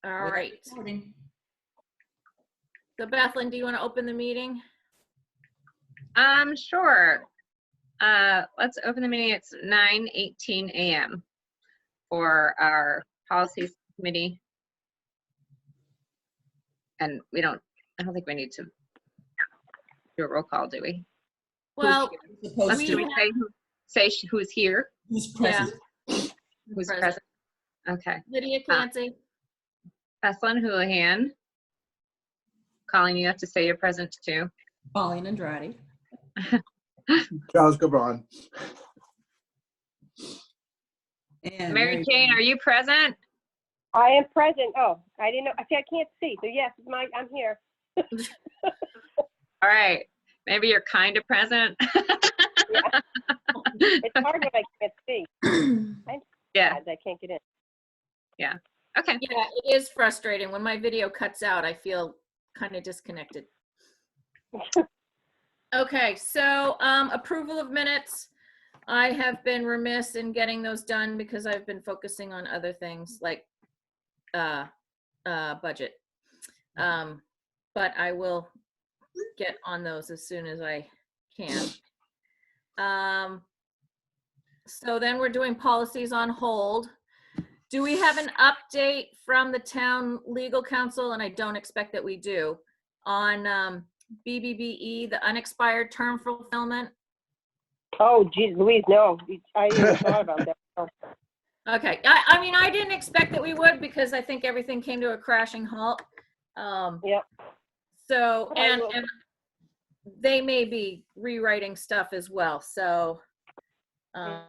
All right. Recording. So Bethlyn, do you want to open the meeting? Sure. Let's open the meeting. It's 9:18 a.m. for our policy committee. And I don't think we need to do a roll call, do we? Well, Supposed Should we to. say who's here? Who's present? Who's present? Okay. Lydia Clancy. Bethlyn Houlihan. Colleen, you have to say you're present too. Pauline Andrade. Charles Gabon. And Mary Jane, are you present? I am present. Oh, I didn't know. I can't see. So yes, I'm here. All right. Maybe you're kind of present. Yeah. It's hard when I can't see. Yeah. I can't get in. Okay. Yeah, it is frustrating. When my video cuts out, I feel kind of disconnected. Okay, so approval of minutes. I have been remiss in getting those done because I've been focusing on other things like budget. But I will get on those as soon as I can. So then we're doing policies on hold. Do we have an update from the town legal counsel? And I don't expect that we do, on BBBE, the unexpired term fulfillment. Oh, geez, Louise, no. I even thought about that. Oh. Okay, I mean, I didn't expect that we would because I think everything came to a crashing halt. Yep. So, and they may be rewriting stuff as well. So, no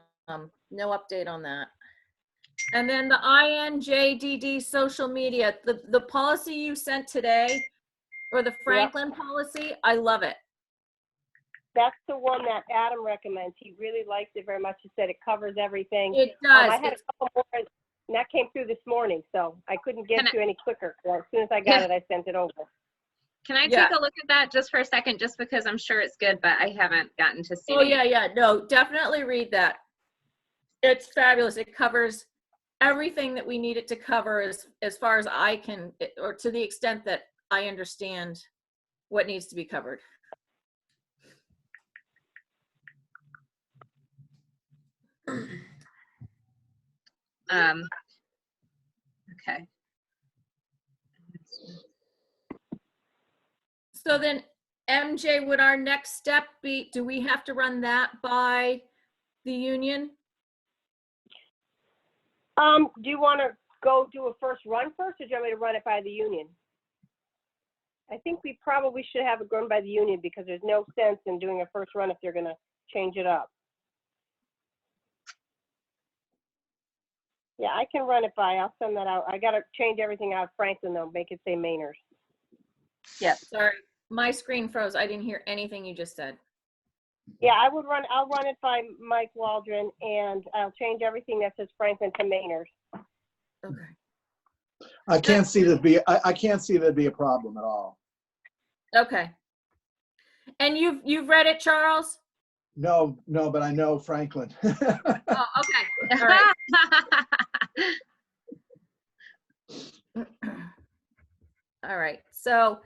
update on that. And then the INJDD social media, the policy you sent today, or the Franklin policy, I love it. That's the one that Adam recommends. He really likes it very much. He said it covers everything. It does. I had a couple more, and that came through this morning, so I couldn't get to any quicker. So as soon as I got it, I sent it over. Can I take a look at that just for a second, just because I'm sure it's good, but I haven't gotten to see it. Oh, yeah. No, definitely read that. It's fabulous. It covers everything that we need it to cover as far as I can, or to the extent that I understand what needs to be covered. Okay. So then, MJ, would our next step be, do we have to run that by the union? Do you want to go do a first run first, or do you want me to run it by the union? I think we probably should have it run by the union because there's no sense in doing a first run if you're going to change it up. Yeah, I can run it by. I'll send that out. I got to change everything out of Franklin, though, make it say Maynard. Yeah, sorry. My screen froze. I didn't hear anything you just said. Yeah, I'll run it by Mike Waldron, and I'll change everything that says Franklin to Maynard. Okay. I can't see that be a problem at all. Okay. And you've read it, Charles? No, but I know Franklin. Oh, okay. All right. All right. So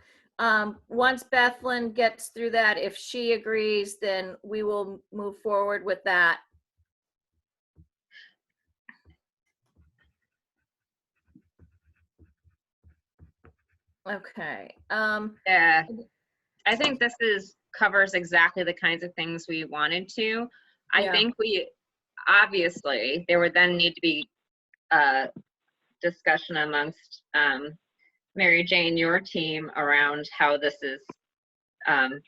once Bethlyn gets through that, if she agrees, then we will move forward with that. Okay. Yeah, I think this covers exactly the kinds of things we wanted to. I think obviously there would then need to be discussion amongst Mary Jane, your team, around how this is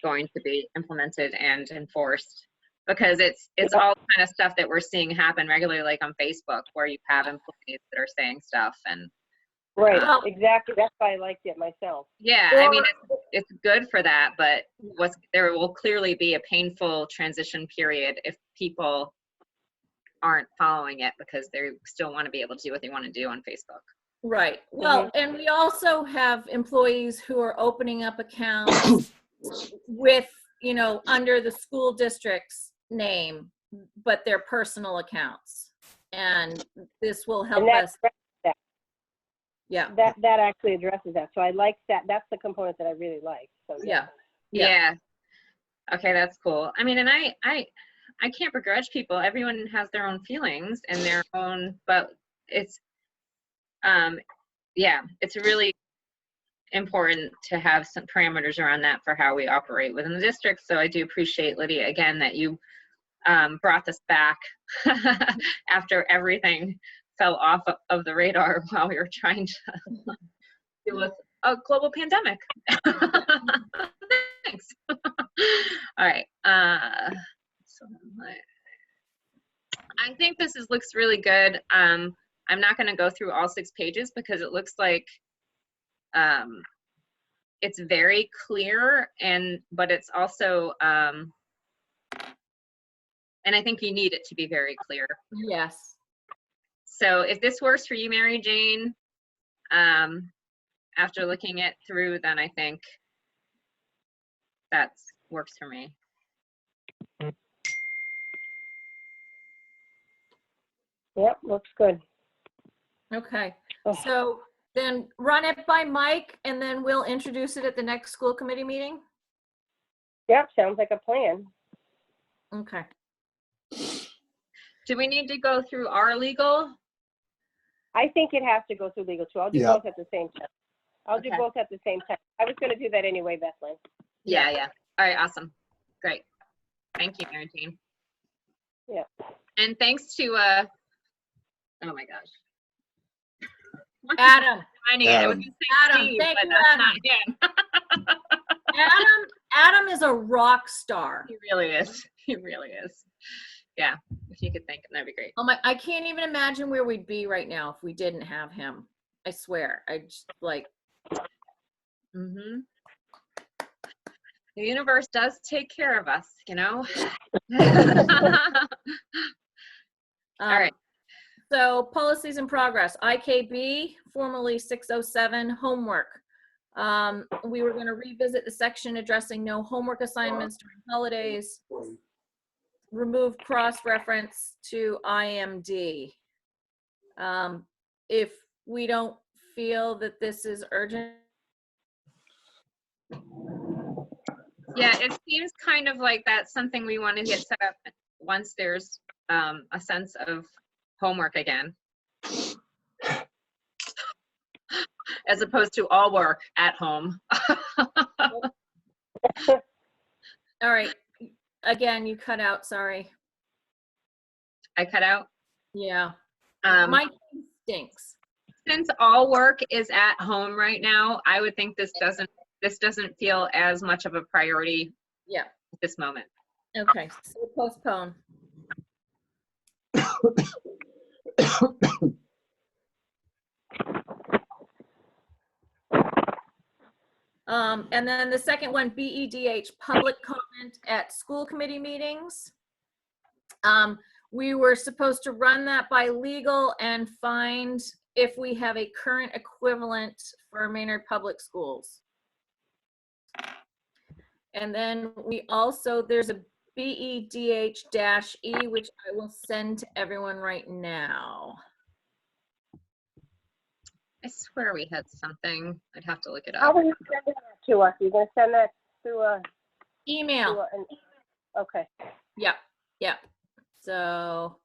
going to be implemented and enforced, because it's all kind of stuff that we're seeing happen regularly, like on Facebook, where you have employees that are saying stuff and right, exactly. That's why I liked it myself. yeah, I mean, it's good for that, but there will clearly be a painful transition period if people aren't following it because they still want to be able to do what they want to do on Facebook. Right. Well, and we also have employees who are opening up accounts with, under the school district's name, but they're personal accounts. And this will help us. Yeah, that actually addresses that. So I like that. That's the component that I really like. So yeah. Yeah. Okay, that's cool. I mean, and I can't begrudge people. Everyone has their own feelings and their own, but it's, yeah, it's really important to have some parameters around that for how we operate within the district. So I do appreciate, Lydia, again, that you brought this back after everything fell off of the radar while we were trying to deal with a global pandemic. Thanks. All right. So I think this looks really good. I'm not going to go through all 6 pages because it looks like it's very clear, but it's also and I think you need it to be very clear. Yes. So if this works for you, Mary Jane, after looking it through, then I think that works for me. Yep, looks good. Okay. Oh. So then run it by Mike and then we'll introduce it at the next school committee meeting? Yep, sounds like a plan. Okay. Do we need to go through our legal? I think it has to go through legal too. I'll do Yeah. both at the same time. I'll do Okay. both at the same time. I was going to do that anyway, Bethlen. Yeah. All right, awesome. Great. Thank you, Mary Jane. Yeah. And thanks to, oh my gosh. Adam, Finding it. I was Adam. gonna say Adam, Steve, thank but you, that's Adam. not him. Adam is a rock star. He really is. He really is. Yeah, if you could thank him, that'd be great. Oh my, I can't even imagine where we'd be right now if we didn't have him. I swear. I just like, Mm-hmm. The universe does take care of us, you know? All right. So policies in progress, IKB, formerly 607, homework. We were going to revisit the section addressing no homework assignments during holidays. Remove cross-reference to IMD. If we don't feel that this is urgent. Yeah, it seems kind of like that's something we want to get set up once there's a sense of homework again. As opposed to all work at home. All right. Again, you cut out, sorry. I cut out. Yeah. Um, My thing stinks. Since all work is at home right now, I would think this doesn't feel as much of a priority Yeah. at this moment. Okay. So postpone. And then the second one, BEDH, public comment at school committee meetings. We were supposed to run that by legal and find if we have a current equivalent for Maynard Public Schools. And then we also, there's a BEDH-E, which I will send to everyone right now. I swear we had something. I'd have to look it How up. are you sending that to us? You're going to send that through a, Email. okay. Yep, yep. So.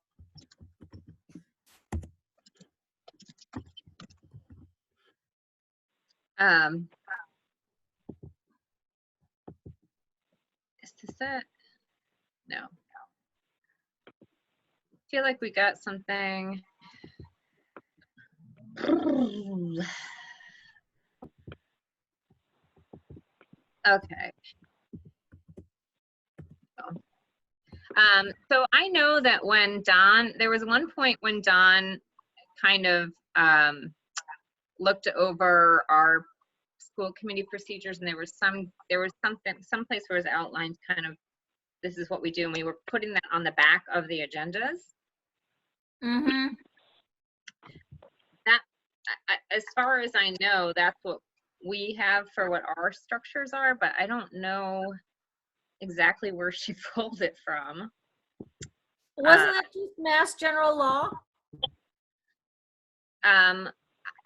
Is this it? No. I feel like we got something. Okay. So I know that when Don, there was one point when Don kind of looked over our school committee procedures, and there was something, someplace where it was outlined kind of, this is what we do, and we were putting that on the back of the agendas. Mm-hmm. That, as far as I know, that's what we have for what our structures are, but I don't know exactly where she pulled it from. Wasn't that just Mass General Law?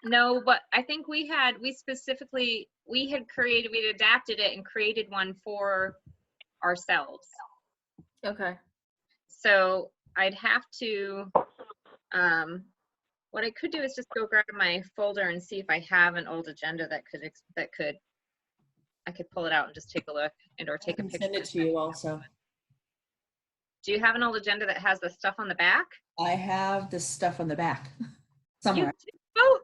No, but I think we had adapted it and created one for ourselves. Okay. So I'd have to, what I could do is just go grab my folder and see if I have an old agenda that I could pull it out and just take a look or I take a can picture. send it to you also. Do you have an old agenda that has the stuff on the back? I have this stuff on the back You somewhere. do? Oh,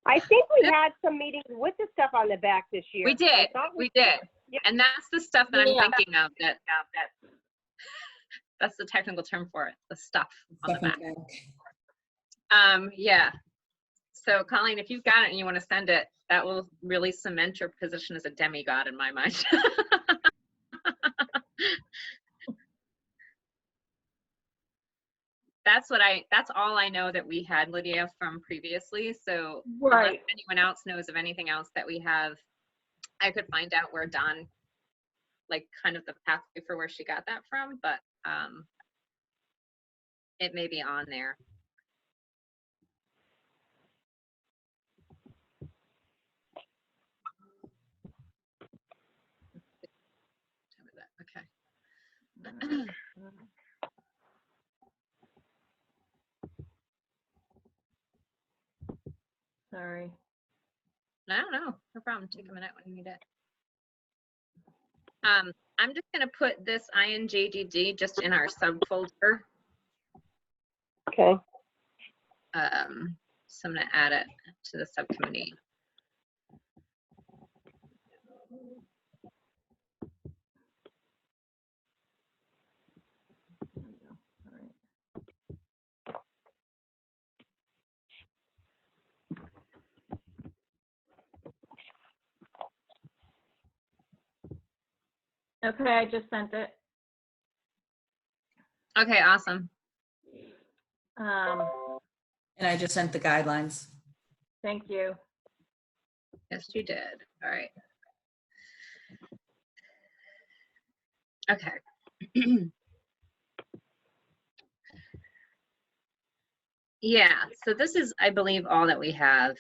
I think we had some meetings with the stuff on the back this year. we I did. thought We did. Yeah. And that's the stuff that I'm Yeah. thinking of. That's the technical term for it. The stuff on the Stuff back. on the back. Yeah. So Colleen, if you've got it and you want to send it, that will really cement your position as a demigod in my mind. That's all I know that we had, Lydia, from previously. So Right. unless anyone else knows of anything else that we have, I could find out where Dawn, like kind of the pathway for where she got that from, but it may be on there. Okay. Sorry. No, no problem. Take a minute when you need it. I'm just gonna put this INJDD just in our subfolder. Okay. So I'm gonna add it to the subcommittee. Okay, I just sent it. Okay, awesome. And I just sent the guidelines. Thank you. Yes, you did. All right. Okay. Yeah, so this is, I believe, all that we have.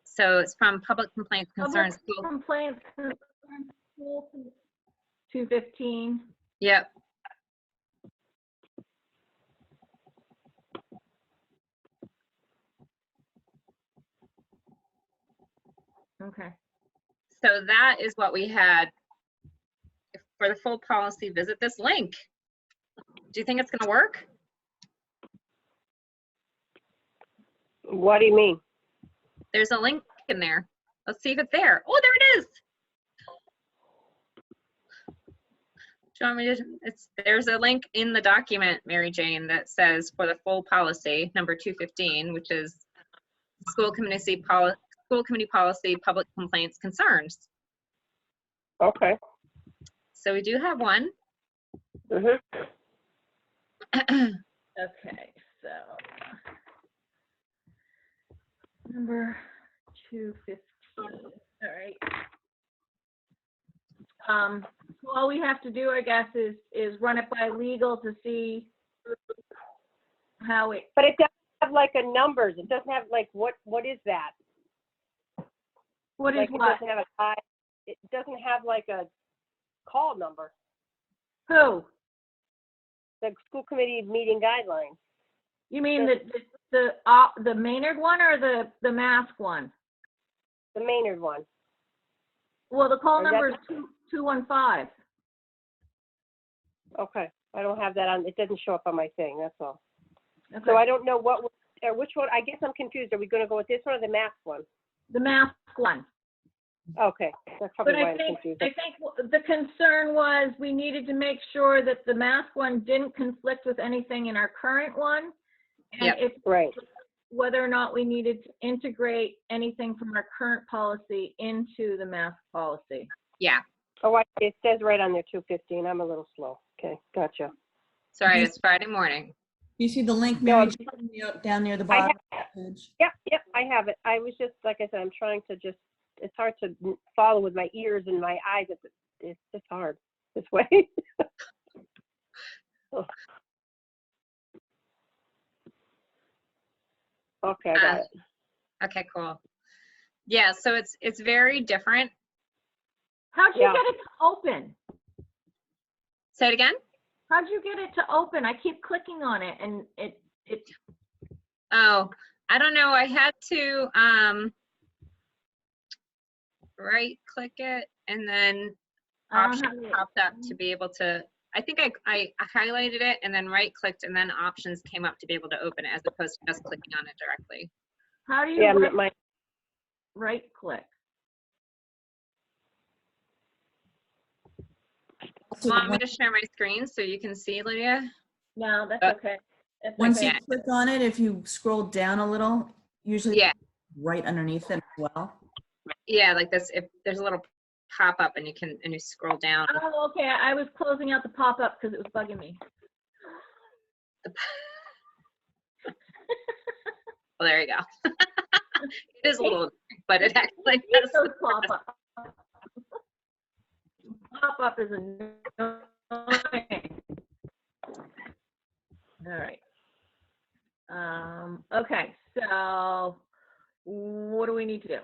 So it's from public complaints concerns. Public complaints, concerns, 215. Yep. Okay. So that is what we had. For the full policy, visit this link. Do you think it's going to work? What do you mean? There's a link in there. Let's see if it's there. Oh, there it is. Do you want me to, there's a link in the document, Mary Jane, that says for the full policy, number 215, which is school committee policy, public complaints concerns. Okay. So we do have one. Mhm. Okay, so number 215. All right. So all we have to do, I guess, is run it by legal to see how it. But it doesn't have like a numbers. It doesn't have like what is that? What is Like what? it doesn't have like a call number. Who? The school committee meeting guidelines. You mean the Maynard one or the mask one? The Maynard one. Well, the call Or is that- number is 215. Okay. I don't have that on. It doesn't show up on my thing. That's all. Okay. So I don't know which one. I guess I'm confused. Are we going to go with this one or the mask one? The mask one. Okay. That's probably But why I I'm think confused. the concern was we needed to make sure that the mask one didn't conflict with anything in our current one. And Yep. if Right. whether or not we needed to integrate anything from our current policy into the mask policy. Yeah. Oh, it says right on there 215. I'm a little slow. Okay. Gotcha. Sorry, it's Friday morning. You see the link, No, Mary, Jane, down near the bottom of the page? Yep. I have it. I was just, like I said, I'm trying to just, it's hard to follow with my ears and my eyes. It's just hard this way. Oh. Okay, I got it. Okay, cool. Yeah, so it's very different. How'd you Yeah. get it to open? Say it again? How'd you get it to open? I keep clicking on it and it Oh, I don't know. I had to right click it and then I don't options have it. popped up to be able to, I think I highlighted it and then right clicked and then options came up to be able to open it as opposed to just clicking on it directly. How do you Yeah, right click? So Want me when- to share my screen so you can see, Lydia? No, that's Uh, okay. That's Once okay. you click on it, if you scroll down a little, usually Yeah, right underneath it as well. yeah, like this. If there's a little pop up and you scroll down. Oh, okay. I was closing out the pop-up because it was bugging me. Well, there you go. It is a little, but it actually Hate does. those pop-up. Pop-up is annoying. All right. Okay, so what do we need to do?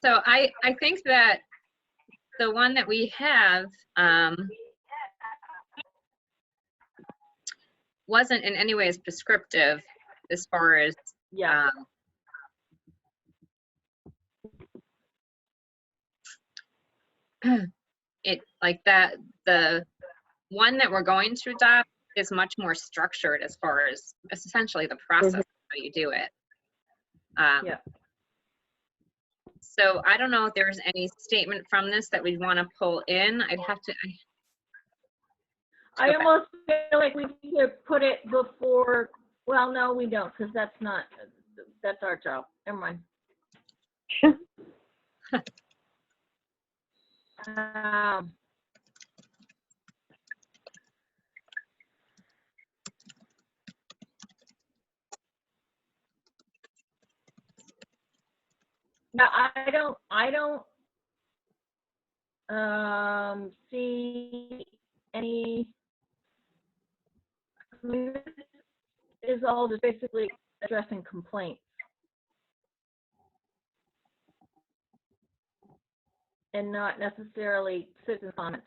So I think that the one that we have wasn't in any way as prescriptive as far as Yeah. it like that. The one that we're going to adopt is much more structured as far as essentially the process of how you do it. Yeah. So I don't know if there's any statement from this that we'd want to pull in. I'd have to. I Okay. almost feel like we need to put it before, well, no, we don't, because that's our job. Never mind. No, I don't see any, I mean, this is all just basically addressing complaints. And not necessarily citizen comments.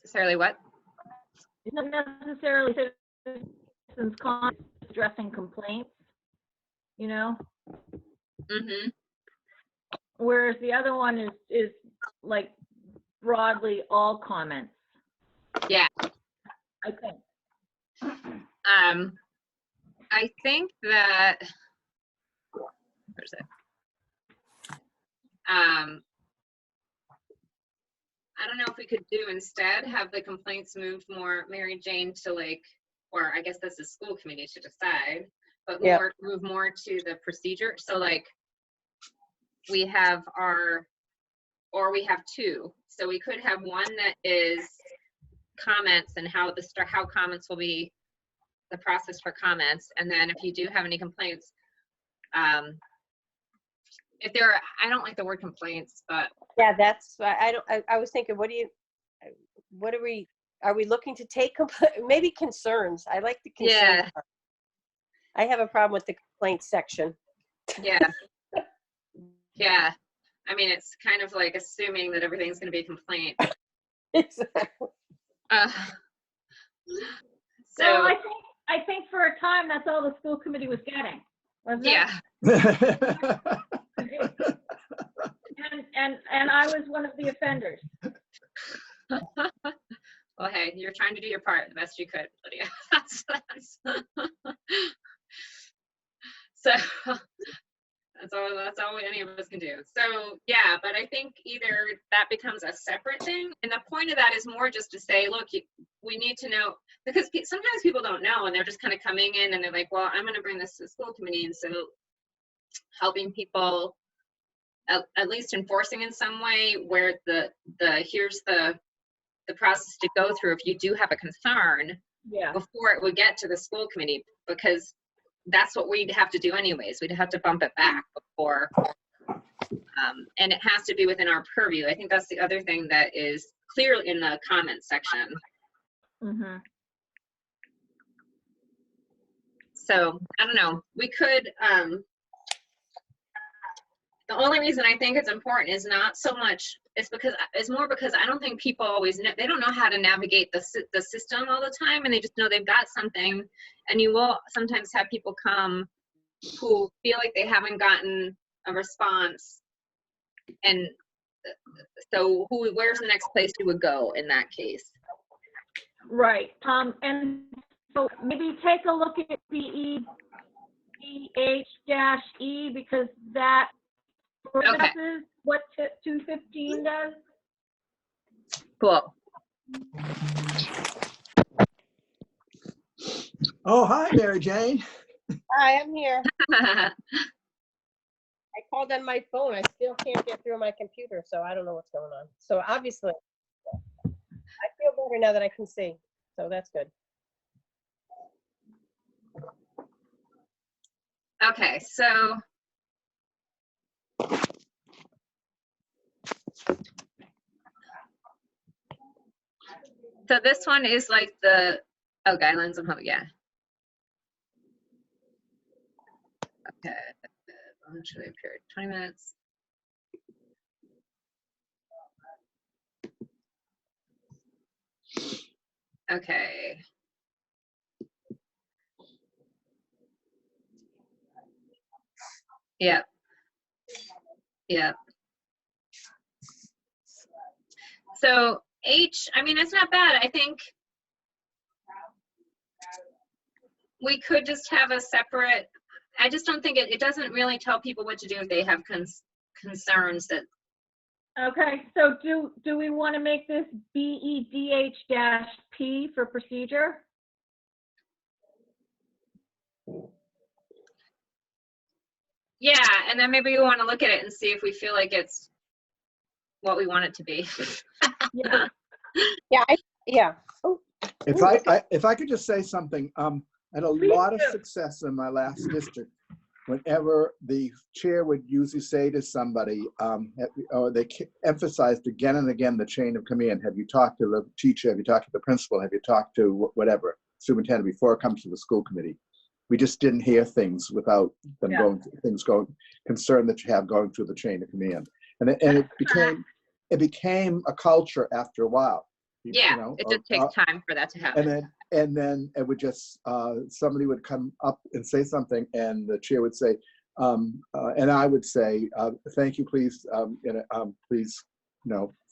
Necessarily what? It's not necessarily citizens comments, addressing complaints, you know? Mm-hmm. Whereas the other one is like broadly all comments, Yeah. I think. I think that, where's it? I don't know if we could do instead have the complaints moved more, Mary Jane, to like, or I guess this is school committee to decide, but Yeah. move more to the procedure. So like we have or we have two. So we could have one that is comments and how comments will be the process for comments. And then if you do have any complaints, if there are, I don't like the word complaints, but Yeah, that's, I was thinking, are we looking to take, maybe concerns? I like the concern yeah, part. I have a problem with the complaint section. yeah, yeah. I mean, it's kind of like assuming that everything's going to be a complaint. Exactly. So So I think for a time, that's all the school committee was getting, wasn't it? yeah, And I was one of the offenders. well, hey, you're trying to do your part the best you could, Lydia. So that's all any of us can do. So yeah, but I think either that becomes a separate thing, and the point of that is more just to say, look, we need to know, because sometimes people don't know and they're just kind of coming in and they're like, well, I'm going to bring this to the school committee, and so helping people at least enforcing in some way where here's the process to go through if you do have a concern Yeah. before it would get to the school committee, because that's what we'd have to do anyways. We'd have to bump it back before, and it has to be within our purview. I think that's the other thing that is clear in the comment section. Mhm. So I don't know, we could, the only reason I think it's important is not so much, it's more because I don't think people always know, they don't know how to navigate the system all the time, and they just know they've got something, and you will sometimes have people come who feel like they haven't gotten a response, and so where's the next place you would go in that case? Right, and so maybe take a look at BEDH-E because that addresses what 215 does. Cool. Oh, hi, Mary Jane. Hi, I'm here. I called on my phone. I still can't get through my computer, so I don't know what's going on. So obviously, I feel better now that I can see. So that's good. Okay, so this one is like the, oh, guidelines on how, yeah. Okay, actually period, 20 minutes. Okay. Yep. Yep. So H, I mean, it's not bad. I think we could just have a separate, I just don't think it doesn't really tell people what to do if they have concerns that. Okay, so do we want to make this BEDH-P for procedure? Yeah, and then maybe we want to look at it and see if we feel like it's what we want it to be. Yeah. Yeah, yeah. Oh, If I could just say something, I had a Please lot of do. success in my last district. Whenever the chair would usually say to somebody, or they emphasized again and again the chain of command. Have you talked to the teacher? Have you talked to the principal? Have you talked to whatever superintendent before it comes to the school committee? We just didn't hear things without them going, concern that you have going through the chain of command. And it became a culture after a while. Yeah, it just takes time for that to happen. And then it would just, somebody would come up and say something, and the chair would say, and I would say, thank you, please, please,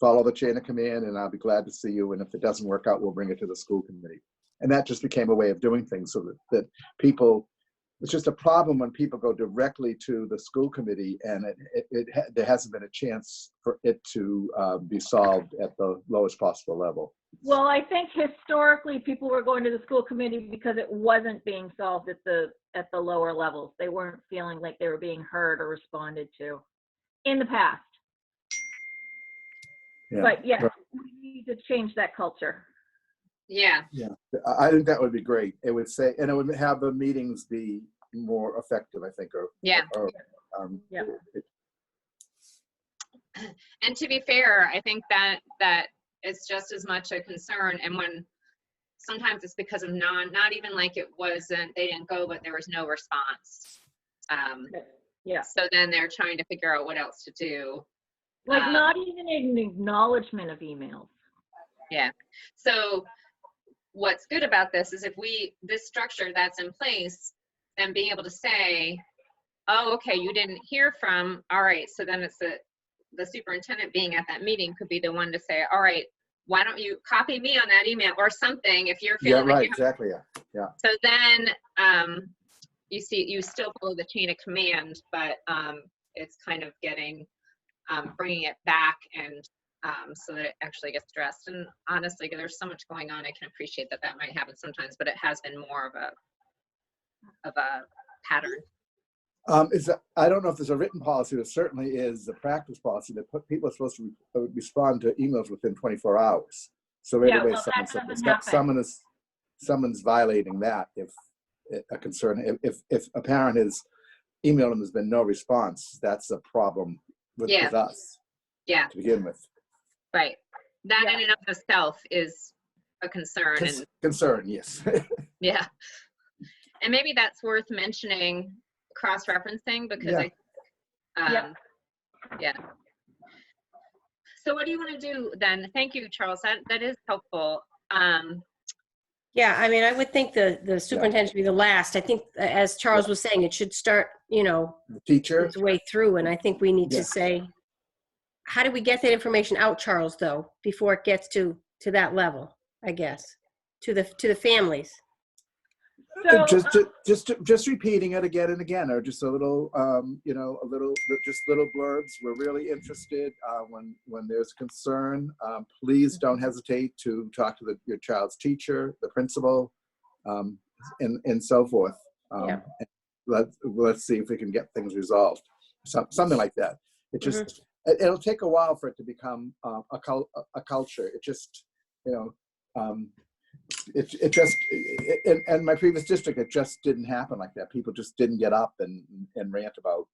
follow the chain of command, and I'll be glad to see you. And if it doesn't work out, we'll bring it to the school committee. And that just became a way of doing things, so that people, it's just a problem when people go directly to the school committee, and there hasn't been a chance for it to be solved at the lowest possible level. Well, I think historically people were going to the school committee because it wasn't being solved at the lower levels. They weren't feeling like they were being heard or responded to in the past. Yeah. But yes, we need to change that culture. Yeah. Yeah, I think that would be great. It would say, and it would have the meetings be more effective, I think, Yeah. Yeah. And to be fair, I think that it's just as much a concern. And when sometimes it's because of not even like it wasn't, they didn't go, but there was no response. Yeah. So then they're trying to figure out what else to do. Like not even an acknowledgement of emails. Yeah. So what's good about this is if this structure that's in place, then being able to say, oh, okay, you didn't hear from, all right, so then it's the superintendent being at that meeting could be the one to say, all right, why don't you copy me on that email or something if you're feeling like exactly. Yeah. So then you still follow the chain of command, but it's kind of bringing it back and so that it actually gets addressed. And honestly, there's so much going on, I can appreciate that might happen sometimes, but it has been more of a pattern. I don't know if there's a written policy, but certainly is the practice policy that people are supposed to respond to emails within 24 hours. So right away, someone's violating that. If a concern, if a parent has emailed them, there's been no response, that's a problem with us. Yeah. To begin with. Right. that Yeah. in and of itself is a concern. And Concern, yes. yeah. And maybe that's worth mentioning, cross-referencing, because Yeah. yeah. Yeah. So what do you want to do then? Thank you, Charles. That is helpful. Yeah, I mean, I would think the superintendent should be the last. I think, as Charles was saying, it should start, Teacher, its way through, and I think we need Yeah. to say, how do we get that information out, Charles, though, before it gets to that level, I guess, to the families? So, just repeating it again and again, or just a little, just little blurbs. We're really interested. When there's concern, please don't hesitate to talk to your child's teacher, the principal, and so forth. Yeah. Let's see if we can get things resolved. Something like that. It just it'll take a while for it to become a culture. It just it just in my previous district, it just didn't happen like that. People just didn't get up and rant about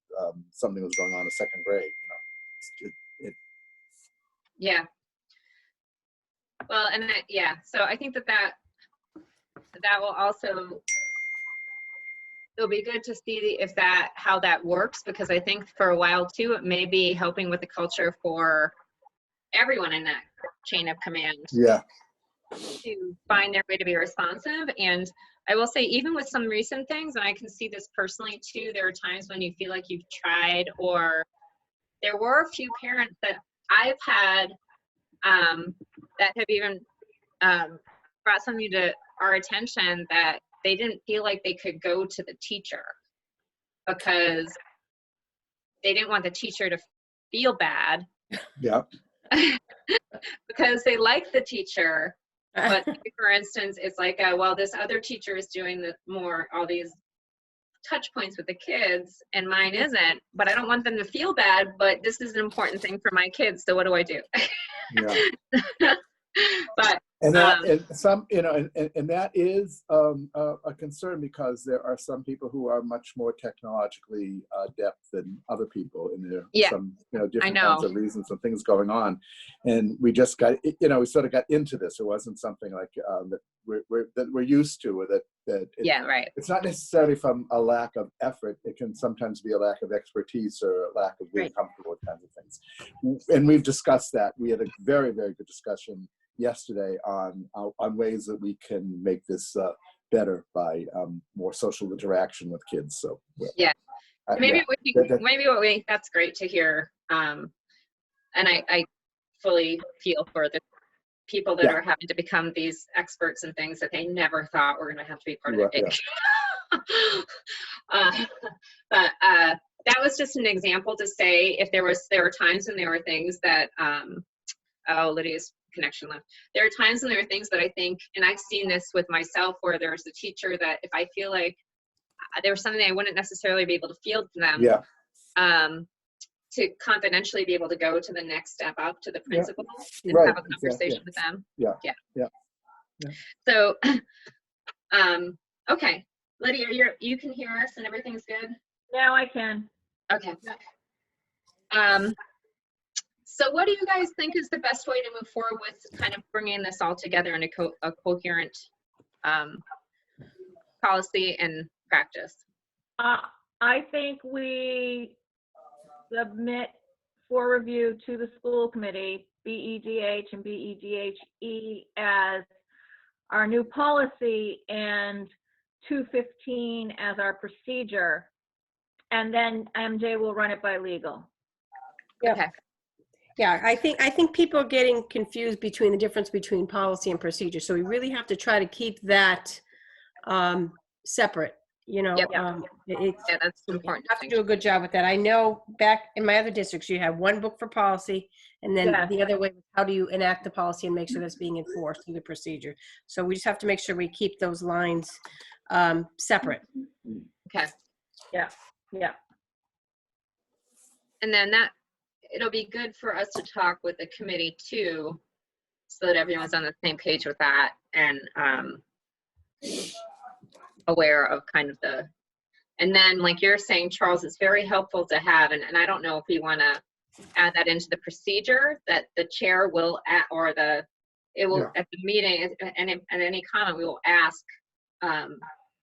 something that was going on in second grade. Yeah. Well, and so I think that will also, it'll be good to see how that works, because I think for a while too, it may be helping with the culture for everyone in that chain of command. Yeah. To find their way to be responsive. And I will say, even with some recent things, and I can see this personally too, there are times when you feel like you've tried, or there were a few parents that I've had that have even brought something to our attention, that they didn't feel like they could go to the teacher because they didn't want the teacher to feel bad. Yeah. Because they like the teacher. But for instance, it's like, well, this other teacher is doing all these touch points with the kids, and mine isn't, but I don't want them to feel bad, but this is an important thing for my kids, so what do I do? Yeah. But And that, and that is a concern, because there are some people who are much more technologically adept than other people, and there are some different kinds of reasons and things going on. And we just got, we sort of got into this. It wasn't something like that we're used to, or that right. It's not necessarily from a lack of effort. It can sometimes be a lack of expertise or a lack of being comfortable with kinds of things. And we've discussed that. We had a very, very good discussion yesterday on ways that we can make this better by more social interaction with kids. So that's great to hear. And I fully feel for the people that are having to become these experts in things that they never thought were going to have to be part of their day. But that was just an example to say, if there were times when there were things that Lydia's connection left. There are times when there are things that I think, and I've seen this with myself, where there's a teacher that if I feel like there was something I wouldn't necessarily be able to field to them, to confidentially be able to go to the next step up to the principal and have a conversation with them. So, okay, Lydia, you can hear us and everything's good? now I can. Okay. So what do you guys think is the best way to move forward with kind of bringing this all together in a coherent policy and practice? I think we submit for review to the school committee, BEDH and BEDHE, as our new policy, and 215 as our procedure. And then MJ will run it by legal. Okay. Yeah, I think people are getting confused between the difference between policy and procedure. So we really have to try to keep that separate. That's important. You have to do a good job with that. I know back in my other districts, you have one book for policy, and then the other way, how do you enact the policy and make sure that's being enforced through the procedure? So we just have to make sure we keep those lines separate. Okay. Yeah. And then it'll be good for us to talk with the committee too, so that everyone's on the same page with that, and aware of kind of and then like you're saying, Charles, it's very helpful to have, and I don't know if we want to add that into the procedure, that the chair will, it will, Yeah. at the meeting, and at any comment, we will ask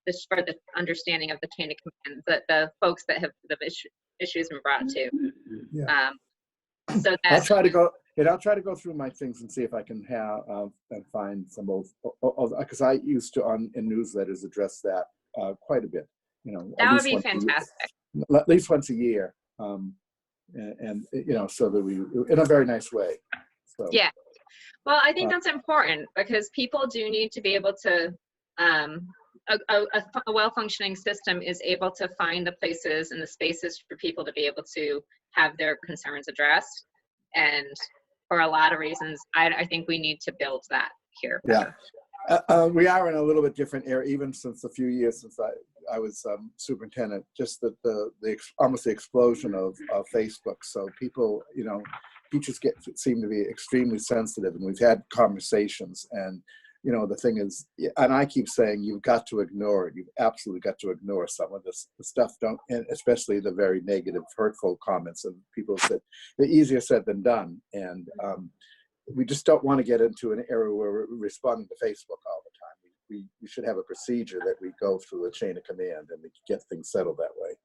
this for the understanding of the chain of command, the folks that have the issues been brought to. Yeah. So I'll that, try to go through my things and see if I can have and find some old, because I used to in newsletters address that quite a bit. You know, that would be fantastic. at least once a year, and you know, so that we, in a very nice way. So Yeah. Well, I think that's important because people do need to be able to, a well-functioning system is able to find the places and the spaces for people to be able to have their concerns addressed. And for a lot of reasons, I think we need to build that here. yeah, we are in a little bit different area, even since a few years since I was superintendent. Just the almost the explosion of Facebook. So people, you know, teachers seem to be extremely sensitive, and we've had conversations. And you know, the thing is, and I keep saying, you've got to ignore it. You've absolutely got to ignore some of this the stuff. And especially the very negative, hurtful comments. And people said they're easier said than done. And we just don't want to get into an era where we're responding to Facebook all the time. We should have a procedure that we go through a chain of command and we get things settled that way.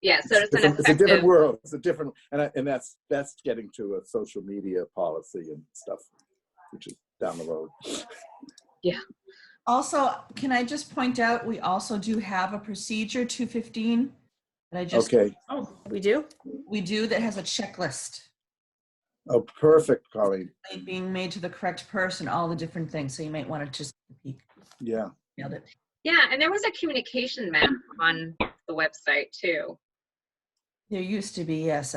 Yeah, so it's an it's a different effective, world. It's a different, and that's getting to a social media policy and stuff, which is down the road. yeah. Also, can I just point out, we also do have a procedure 215 that I just, Okay. Oh, we do? we do that has a checklist Oh, perfect, Colleen. being made to the correct person, all the different things. So you might want to just peek. Yeah. Nailed it. Yeah, and there was a communication map on the website too. There used to be, yes.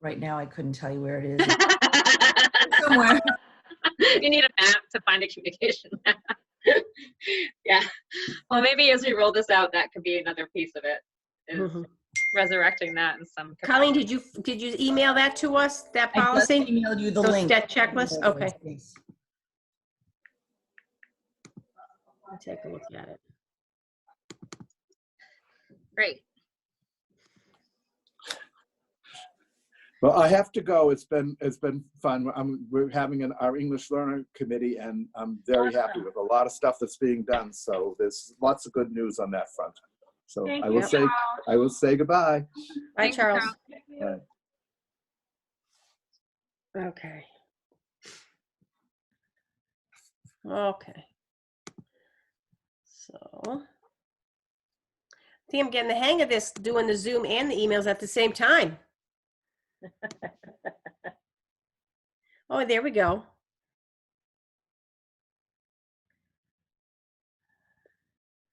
Right now I couldn't tell you where it is. It's somewhere. You need a map to find a communication map. Yeah. Well, maybe as we roll this out, that could be another piece of it, is Mhm. resurrecting that in some Colleen, capacity. did you email that to us, that I just policy? emailed you the So link. that checklist? Okay. Yes. I'll take a look at it. Great. Well, I have to go. It's been fun. We're having our English learner committee, and I'm very happy with a lot of stuff that's being done. So there's lots of good news on that front. So Thank I will you, say Charles. I will say goodbye. Bye, Thank you, Charles. Carol. Thank you. Okay. Okay. So, I think I'm getting the hang of this, doing the Zoom and the emails at the same time. Oh, there we go.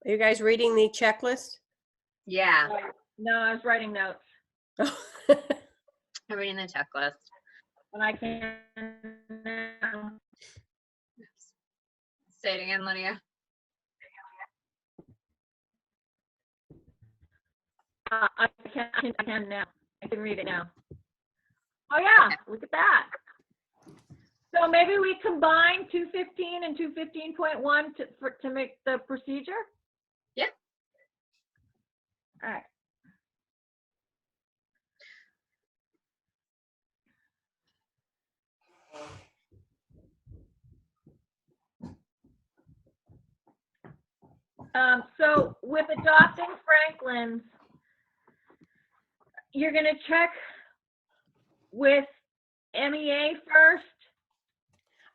Are you guys reading the checklist? Yeah, No, I was writing notes, I'm reading the checklist. and I can now. Say it again, Lydia. I can now. I can read it now. Oh yeah, look at that. So maybe we combine 215 and 215.1 to make the procedure? Yeah. All right. So with adopting Franklin's, you're gonna check with MEA first?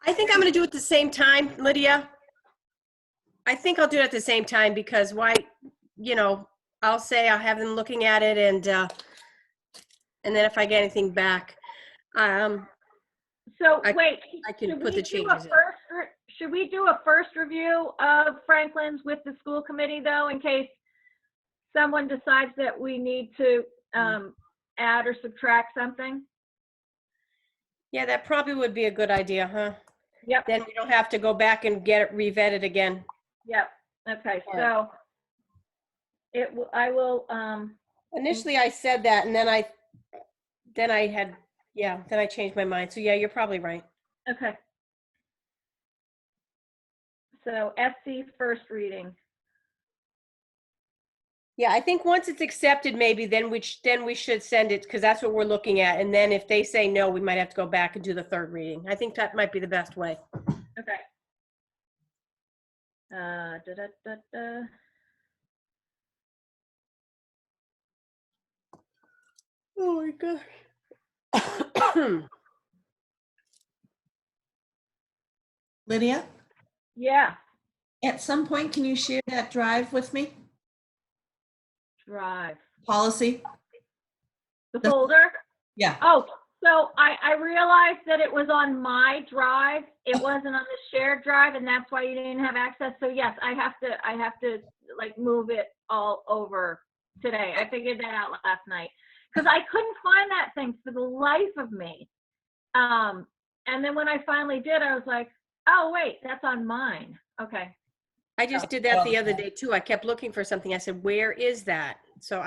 I think I'm going to do it at the same time, Lydia. I think I'll do it at the same time because why, you know, I'll say I'll have them looking at it and then if I get anything back, So I- wait. I can should put the we do a changes in. Should we do a first review of Franklin's with the school committee though, in case someone decides that we need to add or subtract something? Yeah, that probably would be a good idea, huh? Yep, Then we don't have to go back and get it revetted again. yep. Okay, All so I will, Initially, I said that and then I changed my mind. So yeah, you're probably right. okay. So SC first reading. Yeah, I think once it's accepted, maybe then we should send it, because that's what we're looking at. And then if they say no, we might have to go back and do the third reading. I think that might be the best way. Okay. Da, da, da, da. Oh my gosh. Lydia, Yeah, at some point, can you share that drive with me? drive. Policy? The The- folder? Yeah. Oh, so I realized that it was on my drive. It wasn't on the shared drive, and that's why you didn't have access. So yes, I have to like move it all over today. I figured that out last night because I couldn't find that thing for the life of me. And then when I finally did, I was like, oh wait, that's on mine. Okay. I just did that the other day too. I kept looking for something. I said, where is that? So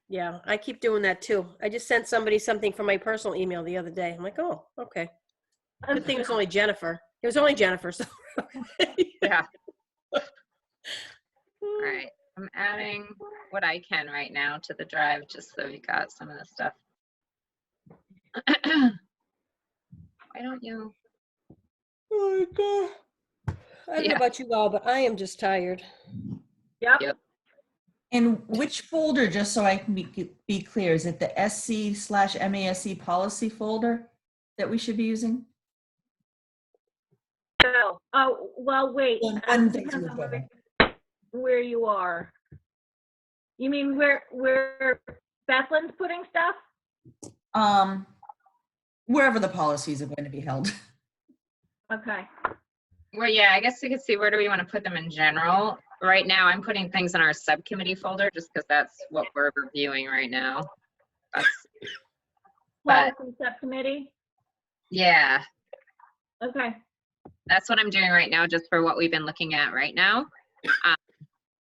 yeah, I keep doing that too. I just sent somebody something from my personal email the other day. I'm like, oh, okay. Good thing it was only Jennifer. It was only Jennifer. So Yeah. All right. I'm adding what I can right now to the drive just so we got some of the stuff. Why don't you? Oh my God. I don't know about you all, but I am just tired. Yep. Yep. And which folder, just so I can be clear, is it the SC/MASC policy folder that we should be using? So, oh, well, wait. One Depends thing to on remember. where you are. You mean where Bethlyn's putting stuff? Wherever the policies are going to be held. Okay. Well, yeah, I guess we could see where do we want to put them in general. Right now, I'm putting things in our subcommittee folder just because that's what we're reviewing right now. But Policy subcommittee. yeah, Okay. that's what I'm doing right now, just for what we've been looking at right now.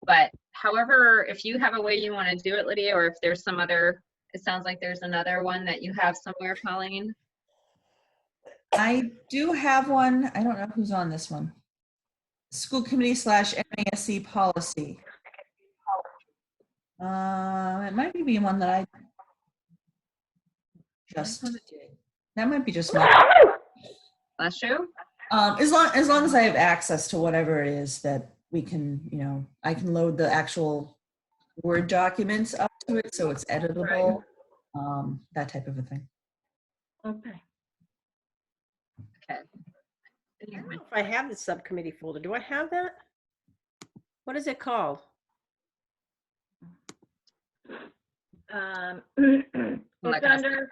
But however, if you have a way you want to do it, Lydia, or if there's some other, it sounds like there's another one that you have somewhere, Colleen. I do have one. I don't know who's on this one. School committee/MASC policy. It might be one that I just did. That might be just my. Bless you. As long as I have access to whatever it is that we can, I can load the actual Word documents up to it so it's editable, that type of a thing. Okay. Okay. I don't know if I have the subcommittee folder. Do I have that? What is it called? It's under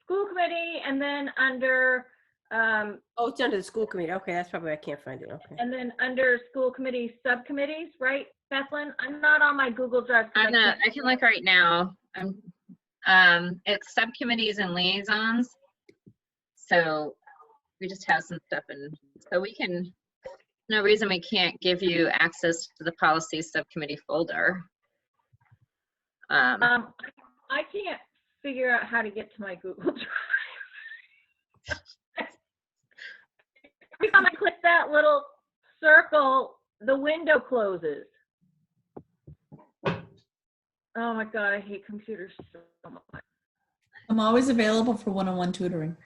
school committee and then under, Oh, it's under the school committee. Okay, that's probably, I can't find it. Okay. and then under school committee subcommittees, right, Bethlyn? I'm not on my Google Drive. 'cause I'm not, can't- I can look right now. It's subcommittees and liaisons. So we just have some stuff in, so we can, no reason we can't give you access to the policy subcommittee folder. I can't figure out how to get to my Google Drive. Every time I click that little circle, the window closes. Oh my God, I hate computers so much. I'm always available for one-on-one tutoring.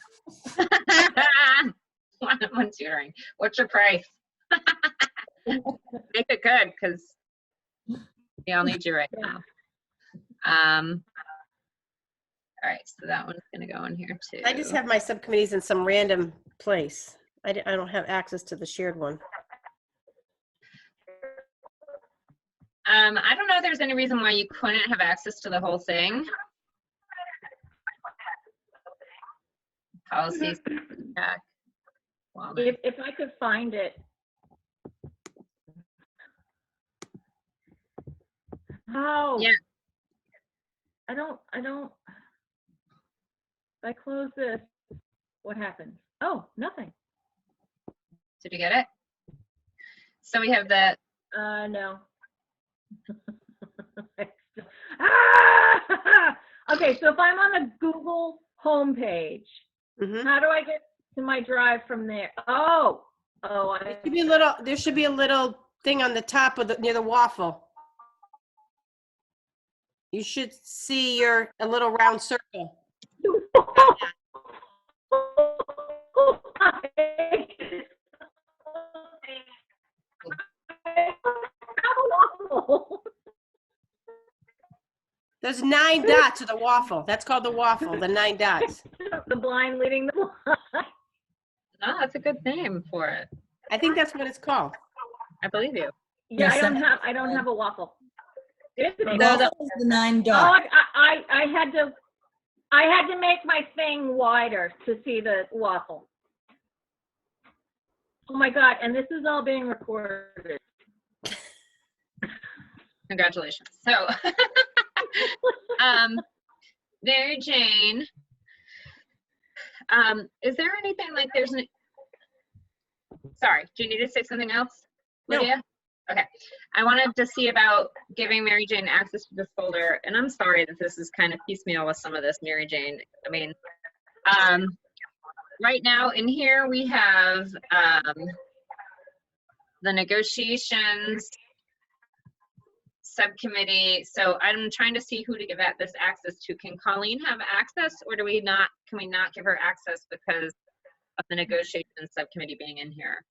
One-on-one tutoring. What's your price? Make it good, because we all need you right now. All right, so that one's gonna go in here too. I just have my subcommittees in some random place. I don't have access to the shared one. I don't know if there's any reason why you couldn't have access to the whole thing. Policies. Back. If I could find it. Oh. Yeah. I don't. If I close this, what happens? Oh, nothing. Did you get it? So we have the, No. Ah! Okay, so if I'm on the Google homepage, Mhm. how do I get to my drive from there? Oh, There should be a little thing on the top of near the waffle. You should see a little round circle. There's 9 dots of the waffle. That's called the waffle, the 9 dots. The blind leading the blind. Oh, that's a good name for it. I think that's what it's called. I believe you. Yeah, Yes, I don't have a waffle. It is a No, waffle. that was the 9 Oh, dot. I had to make my thing wider to see the waffle. Oh my God, and this is all being recorded. Congratulations. So, Mary Jane, is there anything like sorry, do you need to say something else, No. Lydia? Okay. I wanted to see about giving Mary Jane access to this folder, and I'm sorry that this is kind of piecemeal with some of this, Mary Jane. I mean, right now in here we have the negotiations subcommittee. So I'm trying to see who to give this access to. Can Colleen have access, or can we not give her access because of the negotiations subcommittee being in here?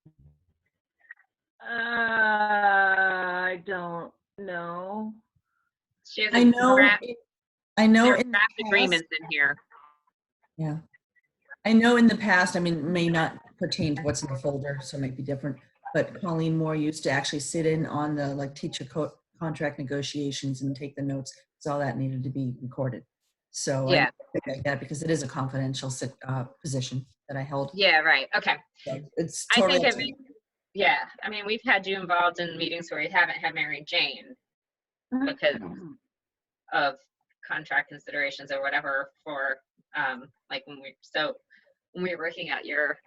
I don't know. She has I know, I know there's in the draft past, agreements in here. yeah. I know in the past, I mean, it may not pertain to what's in the folder, so it might be different, but Colleen Moore used to actually sit in on the like teacher contract negotiations and take the notes, so all that needed to be recorded. So I Yeah. like that because it is a confidential position that I held. Yeah, right. Okay. So it's I totally think up it to you. Yeah, I mean, we've had you involved in meetings where we haven't had Mary Jane because of contract considerations or whatever for, like when we were working out your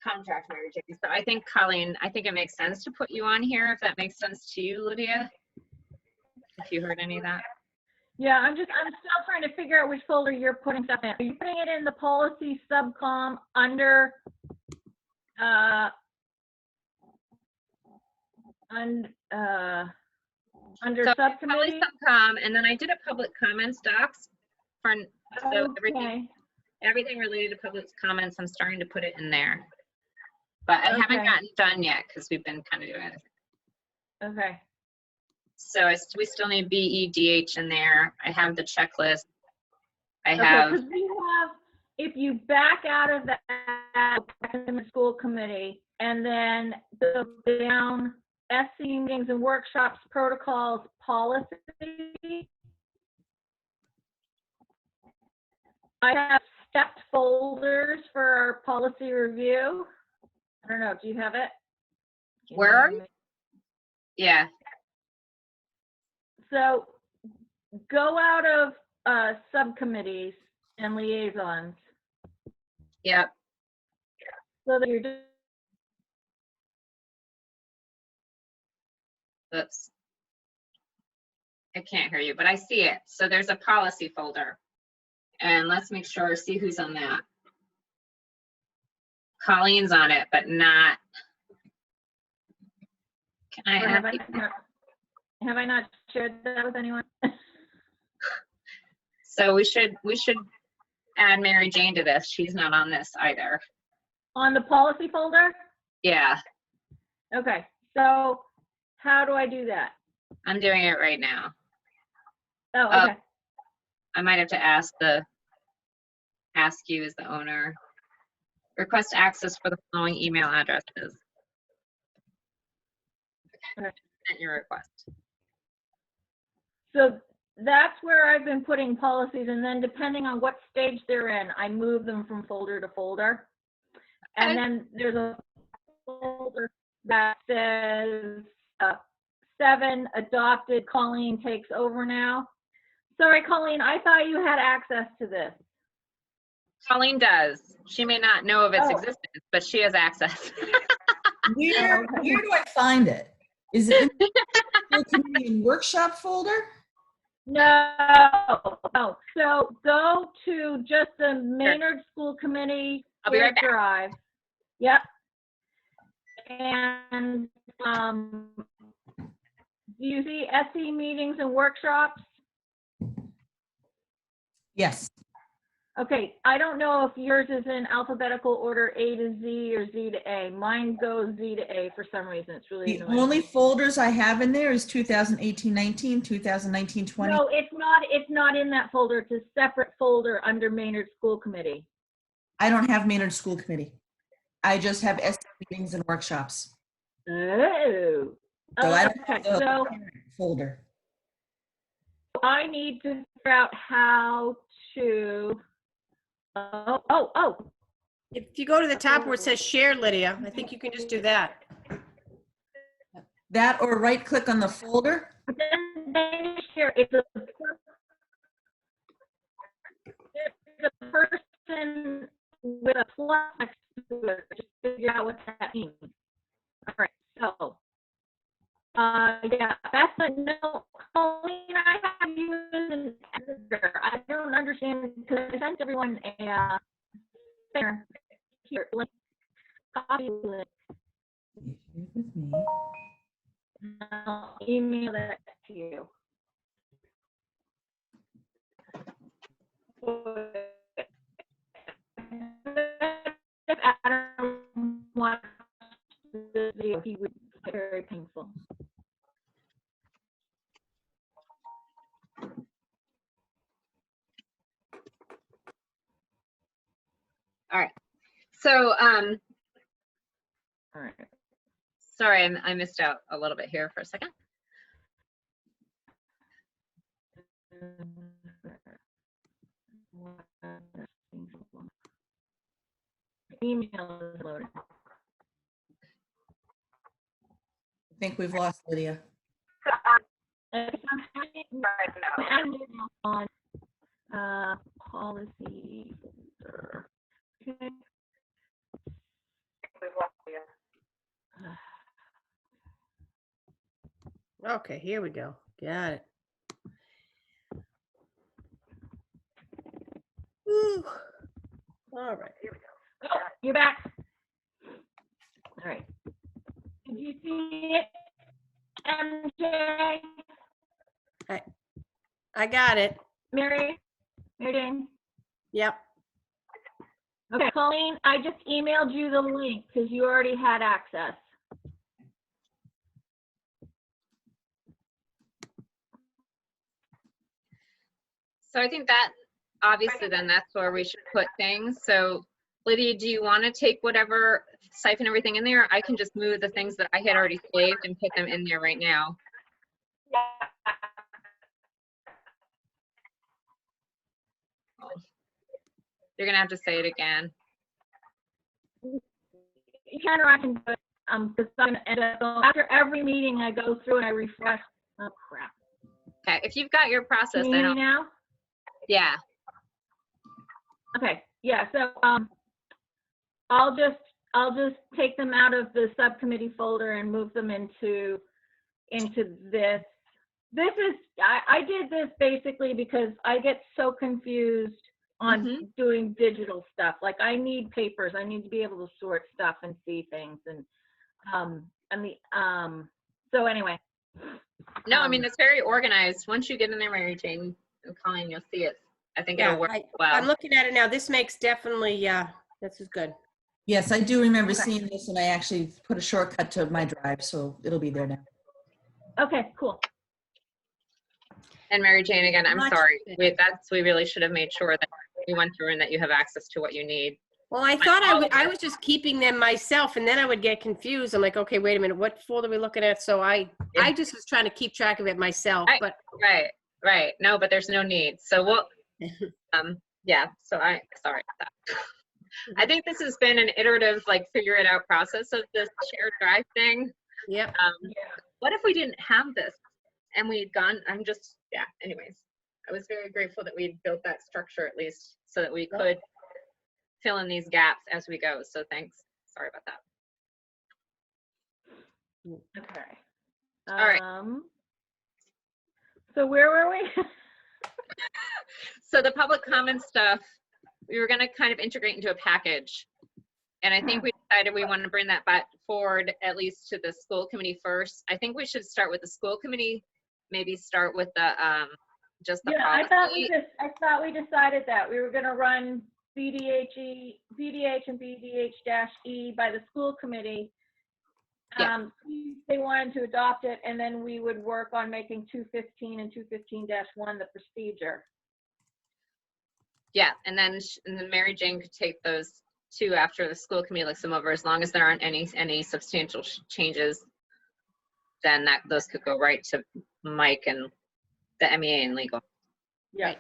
contract, Mary Jane. So I think, Colleen, I think it makes sense to put you on here, if that makes sense to you, Lydia, if you heard any of that. Yeah, I'm still trying to figure out which folder you're putting stuff in. Are you putting it in the policy subcom under, under So subcommittee? probably Subcom, and then I did a public comments docs for, so everything related to public comments, I'm starting to put it in there. But I haven't Okay. gotten done yet because we've been kind of doing it. Okay. So we still need BEDH in there. I have the checklist. I Okay, have, because we have, if you back out of that in the school committee and then go down SC meetings and workshops, protocols, policy, I have stepped folders for our policy review. I don't know, do you have it? Where are you? Yeah, So go out of subcommittees and liaisons yep. so that you're Oops. I can't hear you, but I see it. So there's a policy folder. And let's make sure, see who's on that. Colleen's on it, but not. Can I Or add have I not shared that with anyone? So we should add Mary Jane to this. She's not on this either. On the policy folder? Yeah, Okay, so how do I do that? I'm doing it right now. Oh, Oh. okay. I might have to ask you as the owner. Request access for the following email addresses. Okay. Sent your request. So that's where I've been putting policies, and then depending on what stage they're in, I move them from folder to folder. And Okay. then there's a folder that says 7 adopted, Colleen takes over now. Sorry, Colleen, I thought you had access to this. Colleen does. She may not know of its Oh. existence, but she has access. Where do I find it? Is it in the committee and workshop folder? No. So go to just the Maynard School Committee I'll be right back. drive. Yep. And do you see SE meetings and workshops? Yes. Okay, I don't know if yours is in alphabetical order A to Z or Z to A. Mine goes Z to A for some reason. It's really The annoying. only folders I have in there is 2018-19, 2019-20. No, it's not in that folder. It's a separate folder under Maynard School Committee. I don't have Maynard School Committee. I just have SD meetings and workshops. Oh. So I don't Okay, have the so parent folder. I need to figure out how to, oh, If you go to the top where it says share, Lydia, I think you can just do that. That or right click on the folder. but then share, it's a person with a plus next to it, just figure out what that means. All right, so, yeah, that's a no, Colleen, I have you as an editor. I don't understand, because I sent everyone a, there, here, link, copy link, Share with me. and I'll email that to you. If Adam wants the video, he would be very painful. So, All right. sorry, I missed out a little bit here for a second. Email is loaded. I think we've lost Lydia. On policy. Okay. Okay, here we go. Got it. Whew. All right. Oh, you're back. All right. Did you see it, MJ? I got it. Mary Jane? Yep. Okay, Colleen, I just emailed you the link because you already had access. So I think that, obviously, then that's where we should put things. So Lydia, do you want to take whatever, siphon everything in there? I can just move the things that I had already saved and put them in there right now. You're gonna have to say it again. You can or I can do it, because I'm gonna end up, after every meeting, I go through and I refresh. Oh, crap. Okay, if you've got your process, Can you then hear me now? yeah. Okay, yeah, so, I'll just take them out of the subcommittee folder and move them into this. This is, I did this basically because I get so confused on doing digital stuff. Like, I need papers, I need to be able to sort stuff and see things, and so anyway. No, I mean, it's very organized. Once you get in there, Mary Jane and Colleen, you'll see it. I think it'll work well. I'm looking at it now. This makes definitely, this is good. Yes, I do remember Okay. seeing this, and I actually put a shortcut to my drive, so it'll be there now. Okay, cool. And Mary Jane, again, I'm Much sorry. better. We really should have made sure that we went through and that you have access to what you need. Well, I thought I was just keeping them myself, and then I would get confused. I'm like, okay, wait a minute, what folder are we looking at? So I just was trying to keep track of it myself, but Right. No, but there's no need. So we'll, yeah, so sorry about that. I think this has been an iterative, like, figure it out process of this shared drive thing. yep. What if we didn't have this and we'd gone, anyways. I was very grateful that we'd built that structure at least so that we could fill in these gaps as we go. So thanks. Sorry about that. Okay. All right. So where were we? So the public comment stuff, we were going to kind of integrate into a package. And I think we decided we want to bring that back forward, at least to the school committee first. I think we should start with the school committee, maybe start with the just the Yeah, I thought policy? we decided that we were gonna run BDH and BDH-E by the school committee. Yeah. See if they wanted to adopt it, and then we would work on making 215 and 215-1 the procedure. Yeah, and then Mary Jane could take those two after the school committee looks them over, as long as there aren't any substantial changes, then those could go right to Mike and the MEA and legal. Yeah. Right.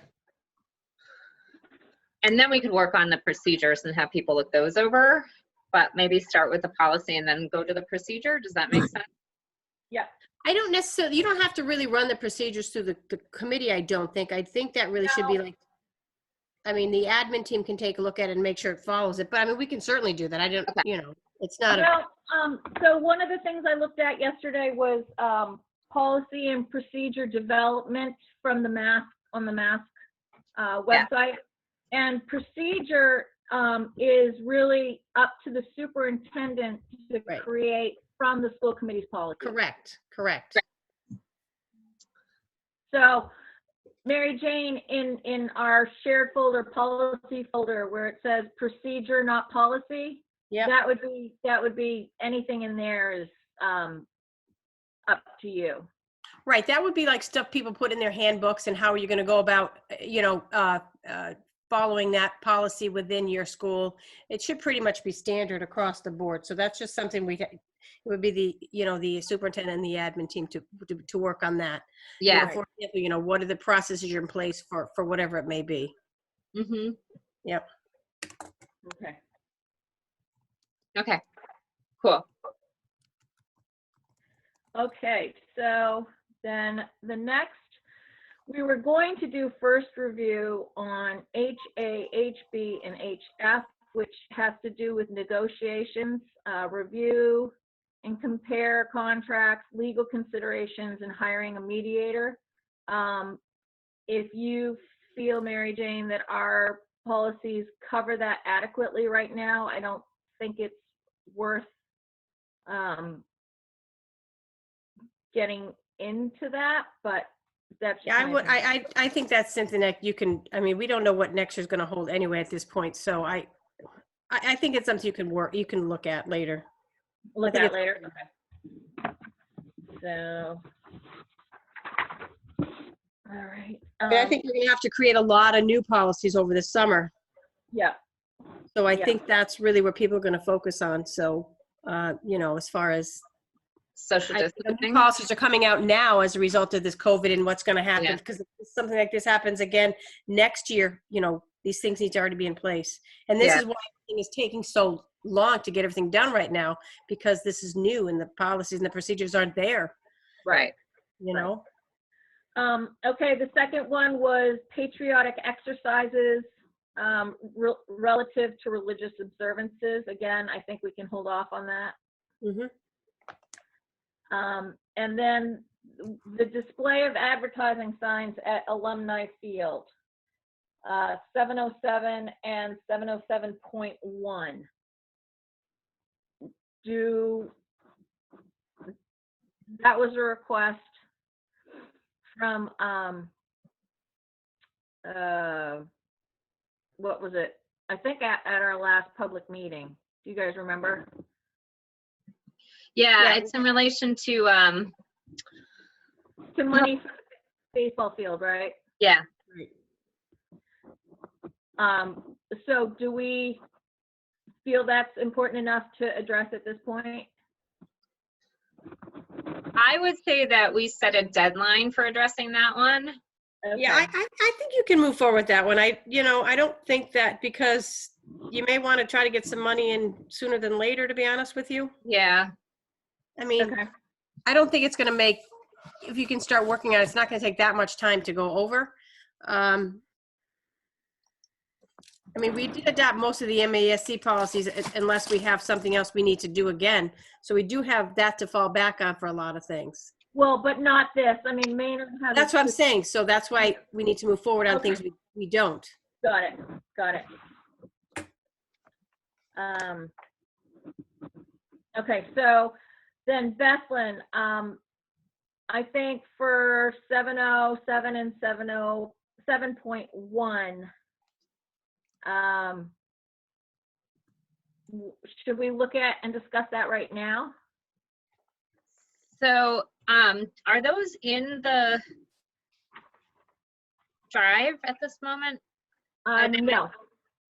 And then we could work on the procedures and have people look those over, but maybe start with the policy and then go to the procedure. Does that make sense? Yeah. I don't necessarily, you don't have to really run the procedures through the committee, I don't think. I think that really should be like, I mean, the admin team can take a look at it and make sure it follows it, but I mean, we can certainly do that. I don't, Okay. you know, it's not a, Well, so one of the things I looked at yesterday was policy and procedure development from the mask on the mask website. And procedure is really up to the superintendent to Right. create from the school committee's policy. correct. So Mary Jane, in our shared folder, policy folder, where it says procedure, not policy, Yeah. that would be anything in there is up to you. Right, that would be like stuff people put in their handbooks and how are you going to go about, following that policy within your school. It should pretty much be standard across the board. So that's just something it would be the superintendent and the admin team to work on that. Yeah. For example, what are the processes you're in place for whatever it may be. Mm-hmm. Yep. Okay. Okay, cool. Okay, so then the next, we were going to do first review on HA, HB, and HF, which has to do with negotiations, review and compare contracts, legal considerations, and hiring a mediator. If you feel, Mary Jane, that our policies cover that adequately right now, I don't think it's worth getting into that, but that's just Yeah, my opinion. I think that's something that you can, I mean, we don't know what next year's going to hold anyway at this point. So I think it's something you can look at later. Look think at it's- later. Okay. So, all right. I mean, I think we're going to have to create a lot of new policies over the summer. Yeah. So I Yeah. think that's really where people are going to focus on. So, as far as Social new distancing. policies are coming out now as a result of this COVID and what's going to happen, Yeah. because if something like this happens again next year, these things need to already be in place. And this Yeah. is why everything is taking so long to get everything done right now, because this is new and the policies and the procedures aren't there, Right. Okay, the second one was patriotic exercises relative to religious observances. Again, I think we can hold off on that. Mm-hmm. And then the display of advertising signs at Alumni Field, 707 and 707.1. That was a request from, what was it? I think at our last public meeting. Do you guys remember? Yeah, it's in relation to, To money for the baseball field, right? yeah. So do we feel that's important enough to address at this point? I would say that we set a deadline for addressing that one. Yeah, I think you can move forward with that one. I don't think that, because you may want to try to get some money in sooner than later, to be honest with you. Yeah. I mean, Okay. I don't think it's going to make, if you can start working on it, it's not going to take that much time to go over. I mean, we did adopt most of the MASC policies unless we have something else we need to do again. So we do have that to fall back on for a lot of things. Well, but not this. I mean, Maynard has. That's what I'm saying. So that's why we need to move forward on things we don't. Got it. Okay, so then Bethlyn, I think for 707 and 707.1, should we look at and discuss that right now? So, are those in the drive at this moment? they No.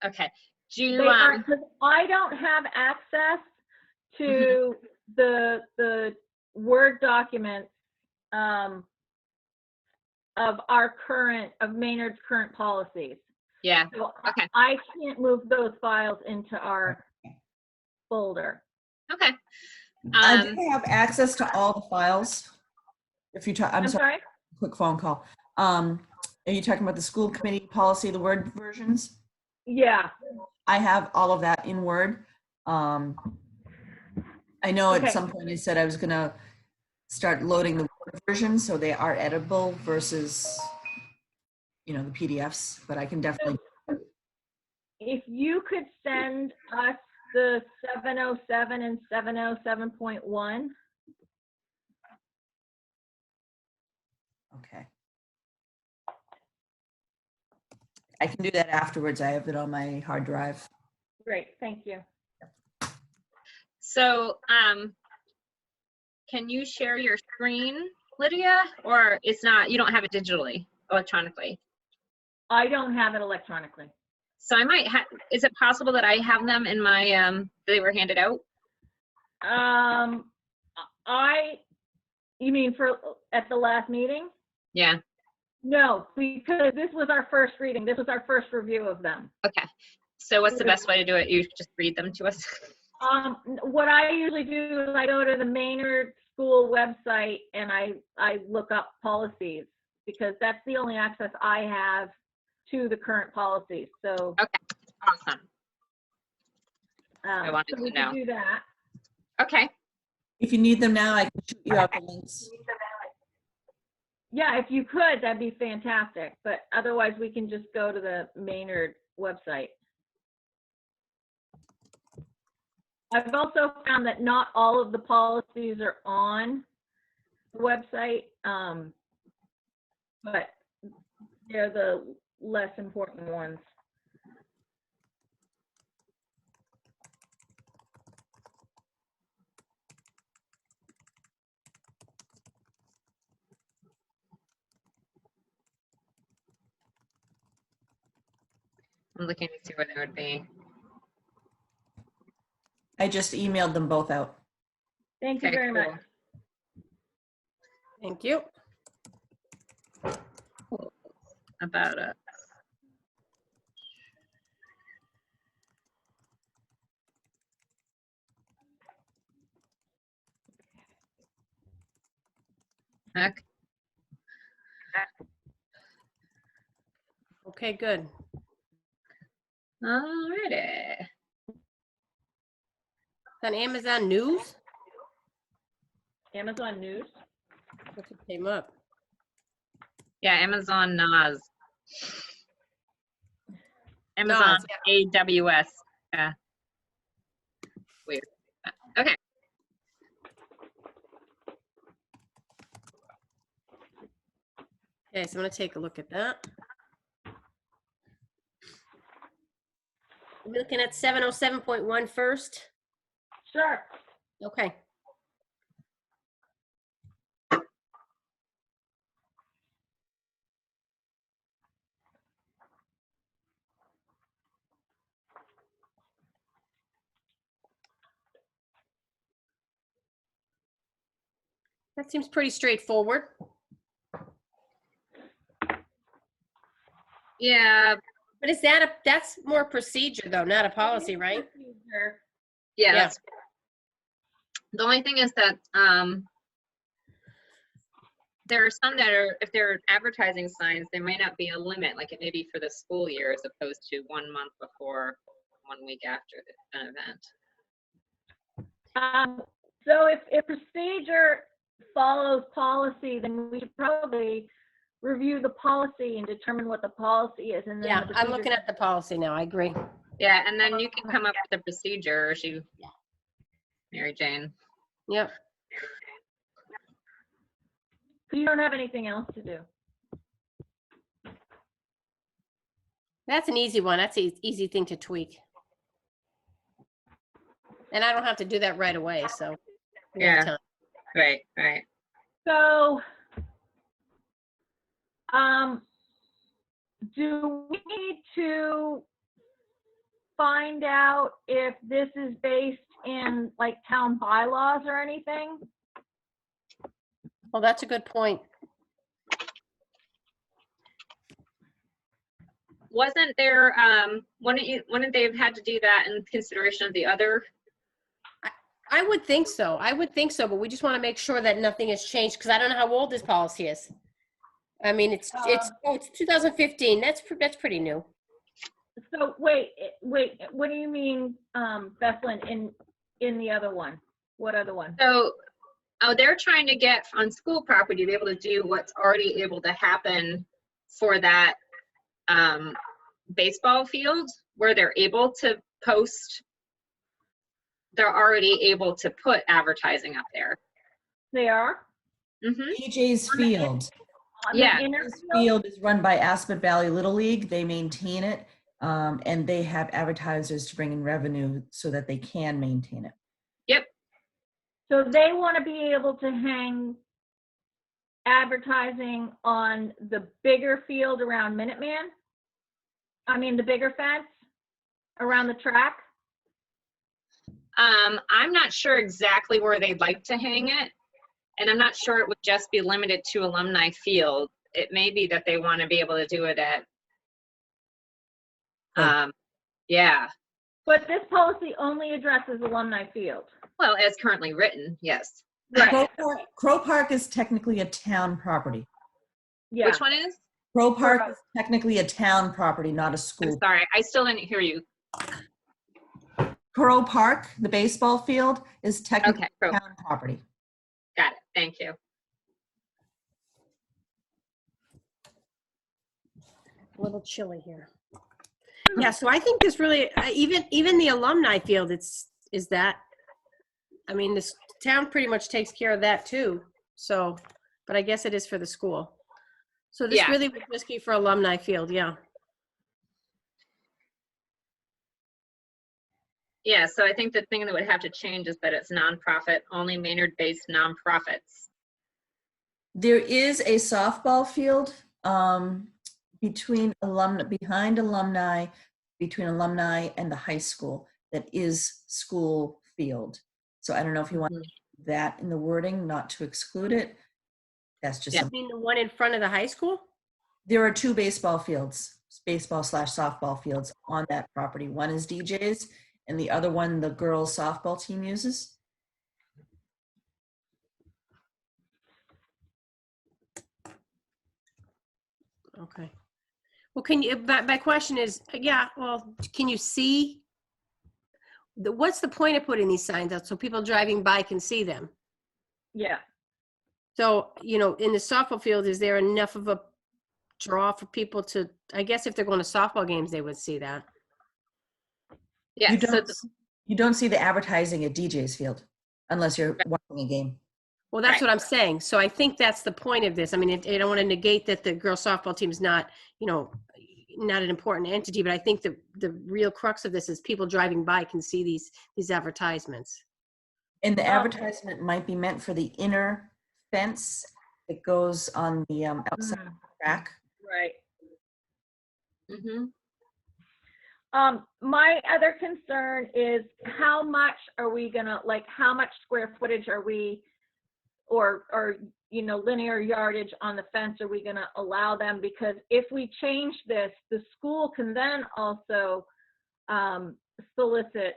Okay. Do They you, aren't, 'cause I don't have access to the Word documents of Maynard's current policies. yeah, So okay, I can't move those files into our folder. okay. I do have access to all the files. If you talk, I'm sorry? quick phone call. Are you talking about the school committee policy, the Word versions? Yeah. I have all of that in Word. I know Okay. at some point I said I was gonna start loading the Word versions so they are editable versus, you know, the PDFs, but I can definitely. If you could send us the 707 and 707.1. Okay. I can do that afterwards. I have it on my hard drive. Great, thank you. So, can you share your screen, Lydia, or it's not, you don't have it digitally, electronically? I don't have it electronically. So I might have, is it possible that I have them in my, they were handed out? You mean at the last meeting? Yeah, No, because this was our first reading. This was our first review of them. okay. So what's the best way to do it? You just read them to us? What I usually do is I go to the Maynard school website and I look up policies because that's the only access I have to the current policies. So Okay, awesome. I wanted so we to know. can do that. Okay, If you need them now, I can shoot you out the links. Yeah, if you could, that'd be fantastic. But otherwise, we can just go to the Maynard website. I've also found that not all of the policies are on the website, but they're the less important ones. I'm looking to see what it would be. I just emailed them both out. Thank you Okay, very much. cool. Thank you. About it. Okay. Okay, good. Alrighty. On Amazon News? Amazon News. What came up? Yeah, Amazon Nas. Amazon AWS. Yeah. Weird. Okay. Okay, so I'm gonna take a look at that. We're looking at 707.1 first. Sure. Okay. That seems pretty straightforward. Yeah. But is that's more procedure though, not a policy, right? Procedure. Yeah. Yeah. That's, the only thing is that there are some that are, if they're advertising signs, there may not be a limit, like it may be for the school year as opposed to 1 month before, 1 week after an event. So if procedure follows policy, then we should probably review the policy and determine what the policy is. And then Yeah, the I'm procedure- looking at the policy now. I agree. Yeah, and then you can come up with a procedure, or she, Mary Jane. Yep. So you don't have anything else to do. That's an easy one. That's an easy thing to tweak. And I don't have to do that right away, so. we have Yeah. time. Right, right. So, do we need to find out if this is based in like town bylaws or anything? Well, that's a good point. Wasn't there, wouldn't they have had to do that in consideration of the other? I would think so. I would think so, but we just want to make sure that nothing has changed because I don't know how old this policy is. I mean, it's 2015. That's pretty new. So wait, what do you mean, Bethlyn, in the other one? What other one? So, oh, they're trying to get on school property to be able to do what's already able to happen for that baseball field where they're able to post, they're already able to put advertising up there. They are? DJ's Field. On the Yeah. inner DJ's field? Field is run by Aspet Valley Little League. They maintain it, and they have advertisers to bring in revenue so that they can maintain it. Yep. So they want to be able to hang advertising on the bigger field around Minuteman? I mean, the bigger fence around the track? I'm not sure exactly where they'd like to hang it. And I'm not sure it would just be limited to Alumni Field. It may be that they want to be able to do it at, yeah, But this policy only addresses Alumni Field. well, as currently written, yes. Crow Park is technically a town property. Yeah. Which one is? Crow Park is technically a town property, not a I'm school. sorry, I still didn't hear you. Crow Park, the baseball field, is technically Okay, Crow. town property. Got it, thank you. A little chilly here. Yeah, so I think this really, even the alumni field, is that, I mean, this town pretty much takes care of that too. So, but I guess it is for the school. So this Yeah. really would just be for alumni field, yeah. Yeah, so I think the thing that would have to change is that it's nonprofit, only Maynard-based nonprofits. There is a softball field behind alumni, between alumni and the high school that is school field. So I don't know if you want that in the wording, not to exclude it. That's just, Yeah. I mean, the one in front of the high school? there are two baseball fields, baseball/softball fields on that property. One is DJ's and the other one the girls softball team uses. Okay. Well, can you, my question is, yeah, well, can you see? What's the point of putting these signs out so people driving by can see them? Yeah. So, you know, in the softball field, is there enough of a draw for people to, I guess if they're going to softball games, they would see that. Yeah, so You don't see the advertising at DJ's field unless you're watching a game. Well, that's Right. what I'm saying. So I think that's the point of this. I mean, I don't want to negate that the girls softball team is not, you know, not an important entity, but I think the real crux of this is people driving by can see these advertisements. And the advertisement might be meant for the inner fence that goes on the outside track. Right. mhm. My other concern is how much are we gonna, like, how much square footage are we, or, you know, linear yardage on the fence are we gonna allow them? Because if we change this, the school can then also solicit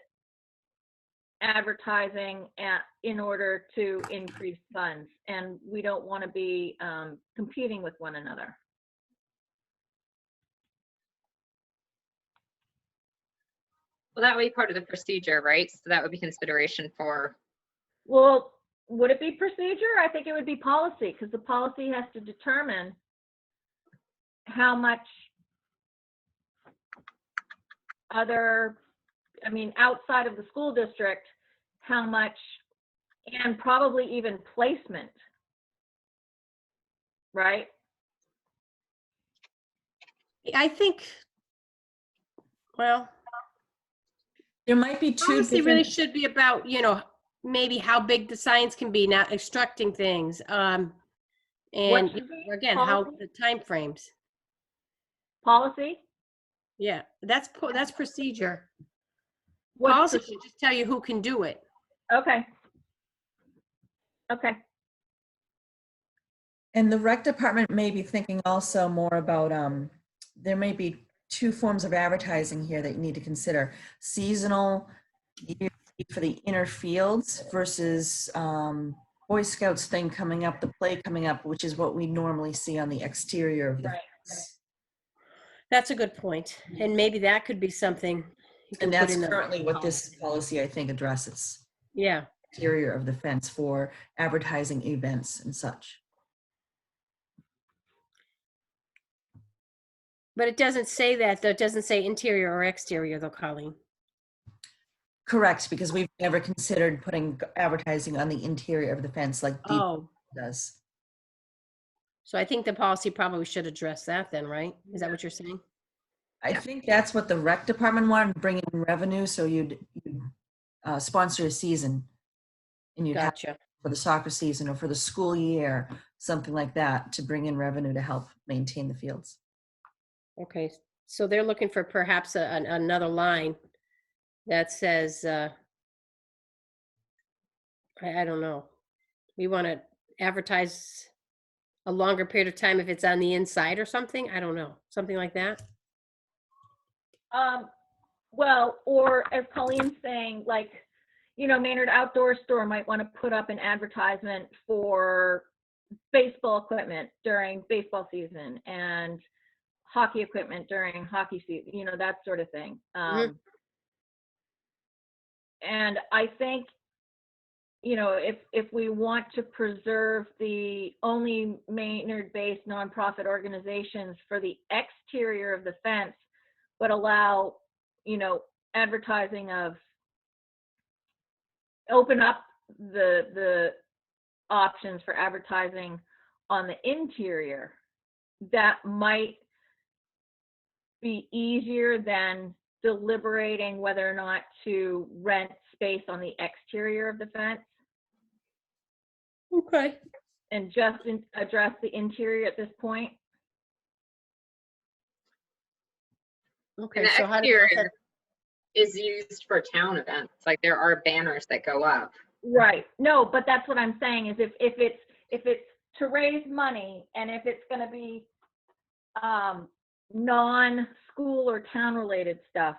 advertising in order to increase funds. And we don't want to be competing with one another. Well, that would be part of the procedure, right? So that would be consideration for, Well, would it be procedure? I think it would be policy, because the policy has to determine how much other, I mean, outside of the school district, how much, and probably even placement. right? I think, well, There might be two policy really different, should be about, maybe how big the signs can be, not extracting things. What And should be again, how policy? the time frames. Policy? Yeah, that's procedure. What's Policy proce- should just tell you who can do it. Okay. Okay. and the rec department may be thinking also more about, there may be two forms of advertising here that you need to consider. Seasonal for the inner fields versus Boy Scouts thing coming up, the play coming up, which is what we normally see on the exterior of the Right. fence. That's a good point. And maybe that could be something you can And put that's in the currently what this policy, I think, addresses. Yeah. Exterior of the fence for advertising events and such. But it doesn't say that, though. It doesn't say interior or exterior, though, Colleen. Correct, because we've never considered putting advertising on the interior of the fence like deep Oh, does. so I think the policy probably should address that then, right? Is that what you're saying? I Yeah. think that's what the rec department wanted, to bring in revenue, so you'd sponsor a season. And you'd have Gotcha. for the soccer season or for the school year, something like that, to bring in revenue to help maintain the fields. Okay, so they're looking for perhaps another line that says, I don't know. We want to advertise a longer period of time if it's on the inside or something. I don't know, something like that. Well, or as Colleen's saying, like, Maynard Outdoor Store might want to put up an advertisement for baseball equipment during baseball season and hockey equipment during hockey season, that sort of thing. Mhm. And I think, if we want to preserve the only Maynard-based nonprofit organizations for the exterior of the fence, but allow, advertising open up the options for advertising on the interior, that might be easier than deliberating whether or not to rent space on the exterior of the fence Okay. and just address the interior at this point. Okay, And the so how do you exterior is used for town events. Like there are banners that go up. Right. No, but that's what I'm saying is if it's to raise money and if it's going to be non-school or town related stuff,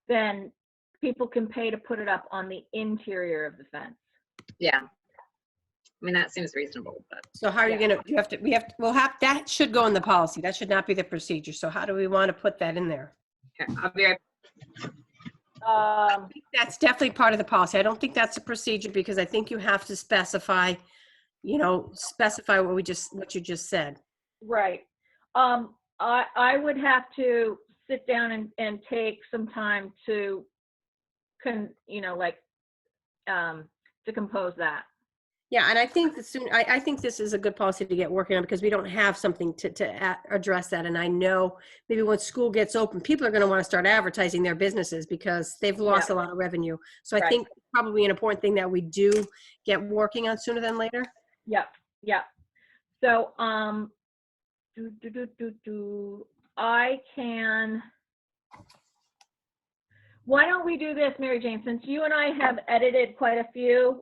then people can pay to put it up on the interior of the fence. Yeah. I mean, that seems reasonable, but So how are you gonna, that should go in the policy. That should not be the procedure. So how do we want to put that in there? here, I'll be right. I think that's definitely part of the policy. I don't think that's a procedure because I think you have to specify, what you just said. Right. I would have to sit down and take some time to to compose that. Yeah, and I think I think this is a good policy to get working on because we don't have something to address that. And I know maybe when school gets open, people are going to want to start advertising their businesses because they've lost a lot of revenue. So I Right. think probably an important thing that we do get working on sooner than later. Yep. So, I can. Why don't we do this, Mary Jane? Since you and I have edited quite a few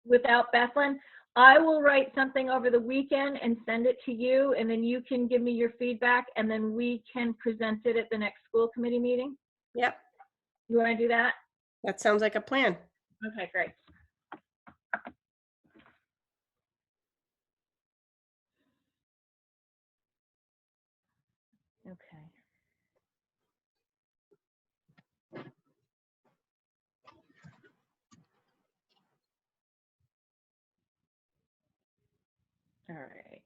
without Bethlyn, I will write something over the weekend and send it to you, and then you can give me your feedback, and then we can present it at the next school committee meeting. Yep, You want to do that? that sounds like a plan. Okay, great. Okay. All right.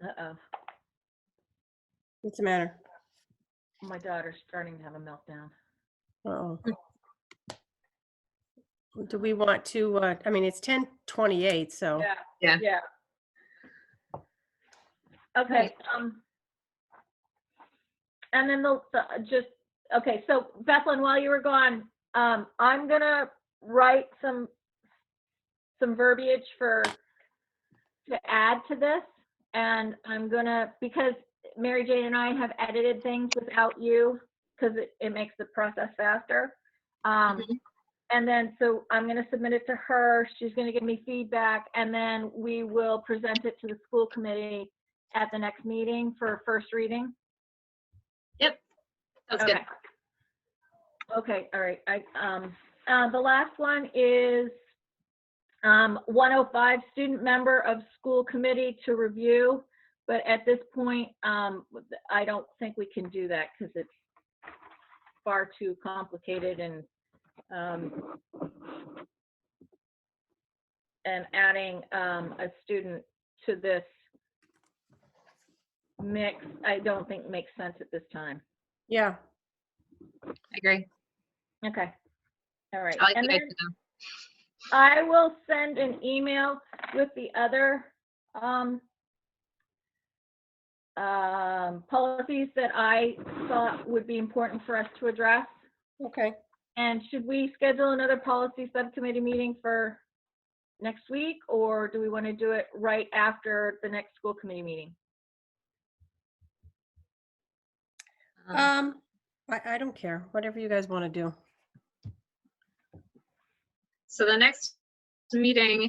Uh-oh, What's the matter? my daughter's starting to have a meltdown. Uh-oh. Do we want to, I mean, it's 10:28, so. Yeah. Yeah. Okay, and then okay, so Bethlyn, while you were gone, I'm gonna write some verbiage to add to this, and I'm gonna, because Mary Jane and I have edited things without you, because it makes the process faster. And then, so I'm gonna submit it to her, she's gonna give me feedback, and then we will present it to the school committee at the next meeting for first reading. Sounds good. Okay. Okay, all right. The last one is 105, student member of school committee to review. But at this point, I don't think we can do that because it's far too complicated, and adding a student to this mix, I don't think makes sense at this time. Yeah. I agree. Okay. All right. I like And the then idea. I will send an email with the other policies that I thought would be important for us to address. Okay. And should we schedule another policy subcommittee meeting for next week, or do we want to do it right after the next school committee meeting? I don't care, whatever you guys want to do. So the next meeting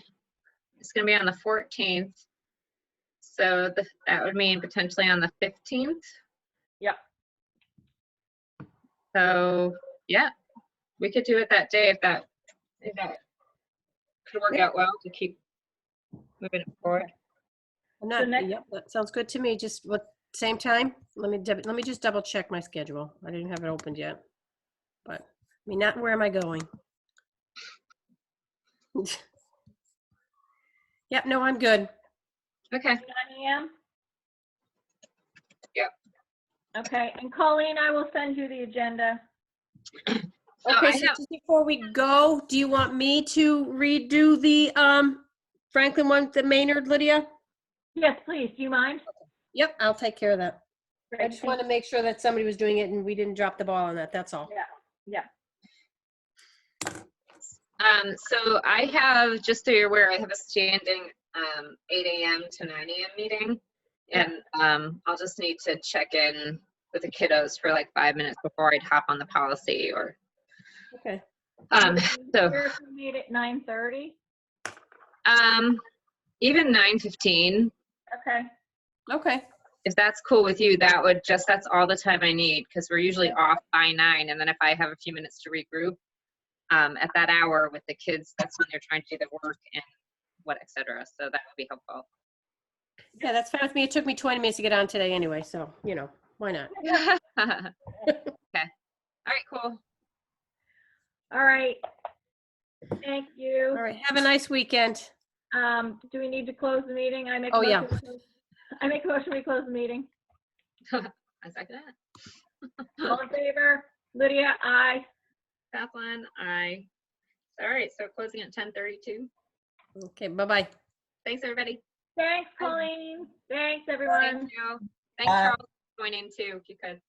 is going to be on the 14th. So that would mean potentially on the 15th. Yep. So yeah, we could do it that day if that could work out well to keep moving it forward. I'm not, next- yep, that sounds good to me. Just what, same time? Let me just double check my schedule. I didn't have it opened yet. But, I mean, not where am I going? Yep, no, I'm good. Okay. 9 a.m.? Yep. Okay, and Colleen, I will send you the agenda. Okay, I so have- just before we go, do you want me to redo the Franklin one, the Maynard, Lydia? Yes, please, do you mind? Yep, I'll take care of that. I Great, just thank want to make sure that somebody was doing it and we didn't drop the ball on that, that's all. Yeah. So I have, just so you're aware, I have a standing 8 a.m. to 9 a.m. meeting. And I'll just need to check in with the kiddos for like 5 minutes before I'd hop on the policy or. Okay. So Here if we meet at 9:30. even 9:15, Okay, Okay, if that's cool with you, that's all the time I need, because we're usually off by 9. And then if I have a few minutes to regroup at that hour with the kids, that's when they're trying to do the work and et cetera. So that would be helpful. yeah, that's fine with me. It took me 20 minutes to get on today anyway, so, you know, why not? Okay. All right, cool. all right. Thank you. All right, have a nice weekend. Do we need to close the meeting? I make a Oh, yeah. motion we close the meeting. I second that. All in favor? Lydia, aye. Kathleen, aye. All right, so closing at 10:32. Okay, bye-bye. Thanks, everybody. Thanks, Colleen. Thanks, everyone. Thank you. Thanks, Bye. Charles, for joining too, if you could.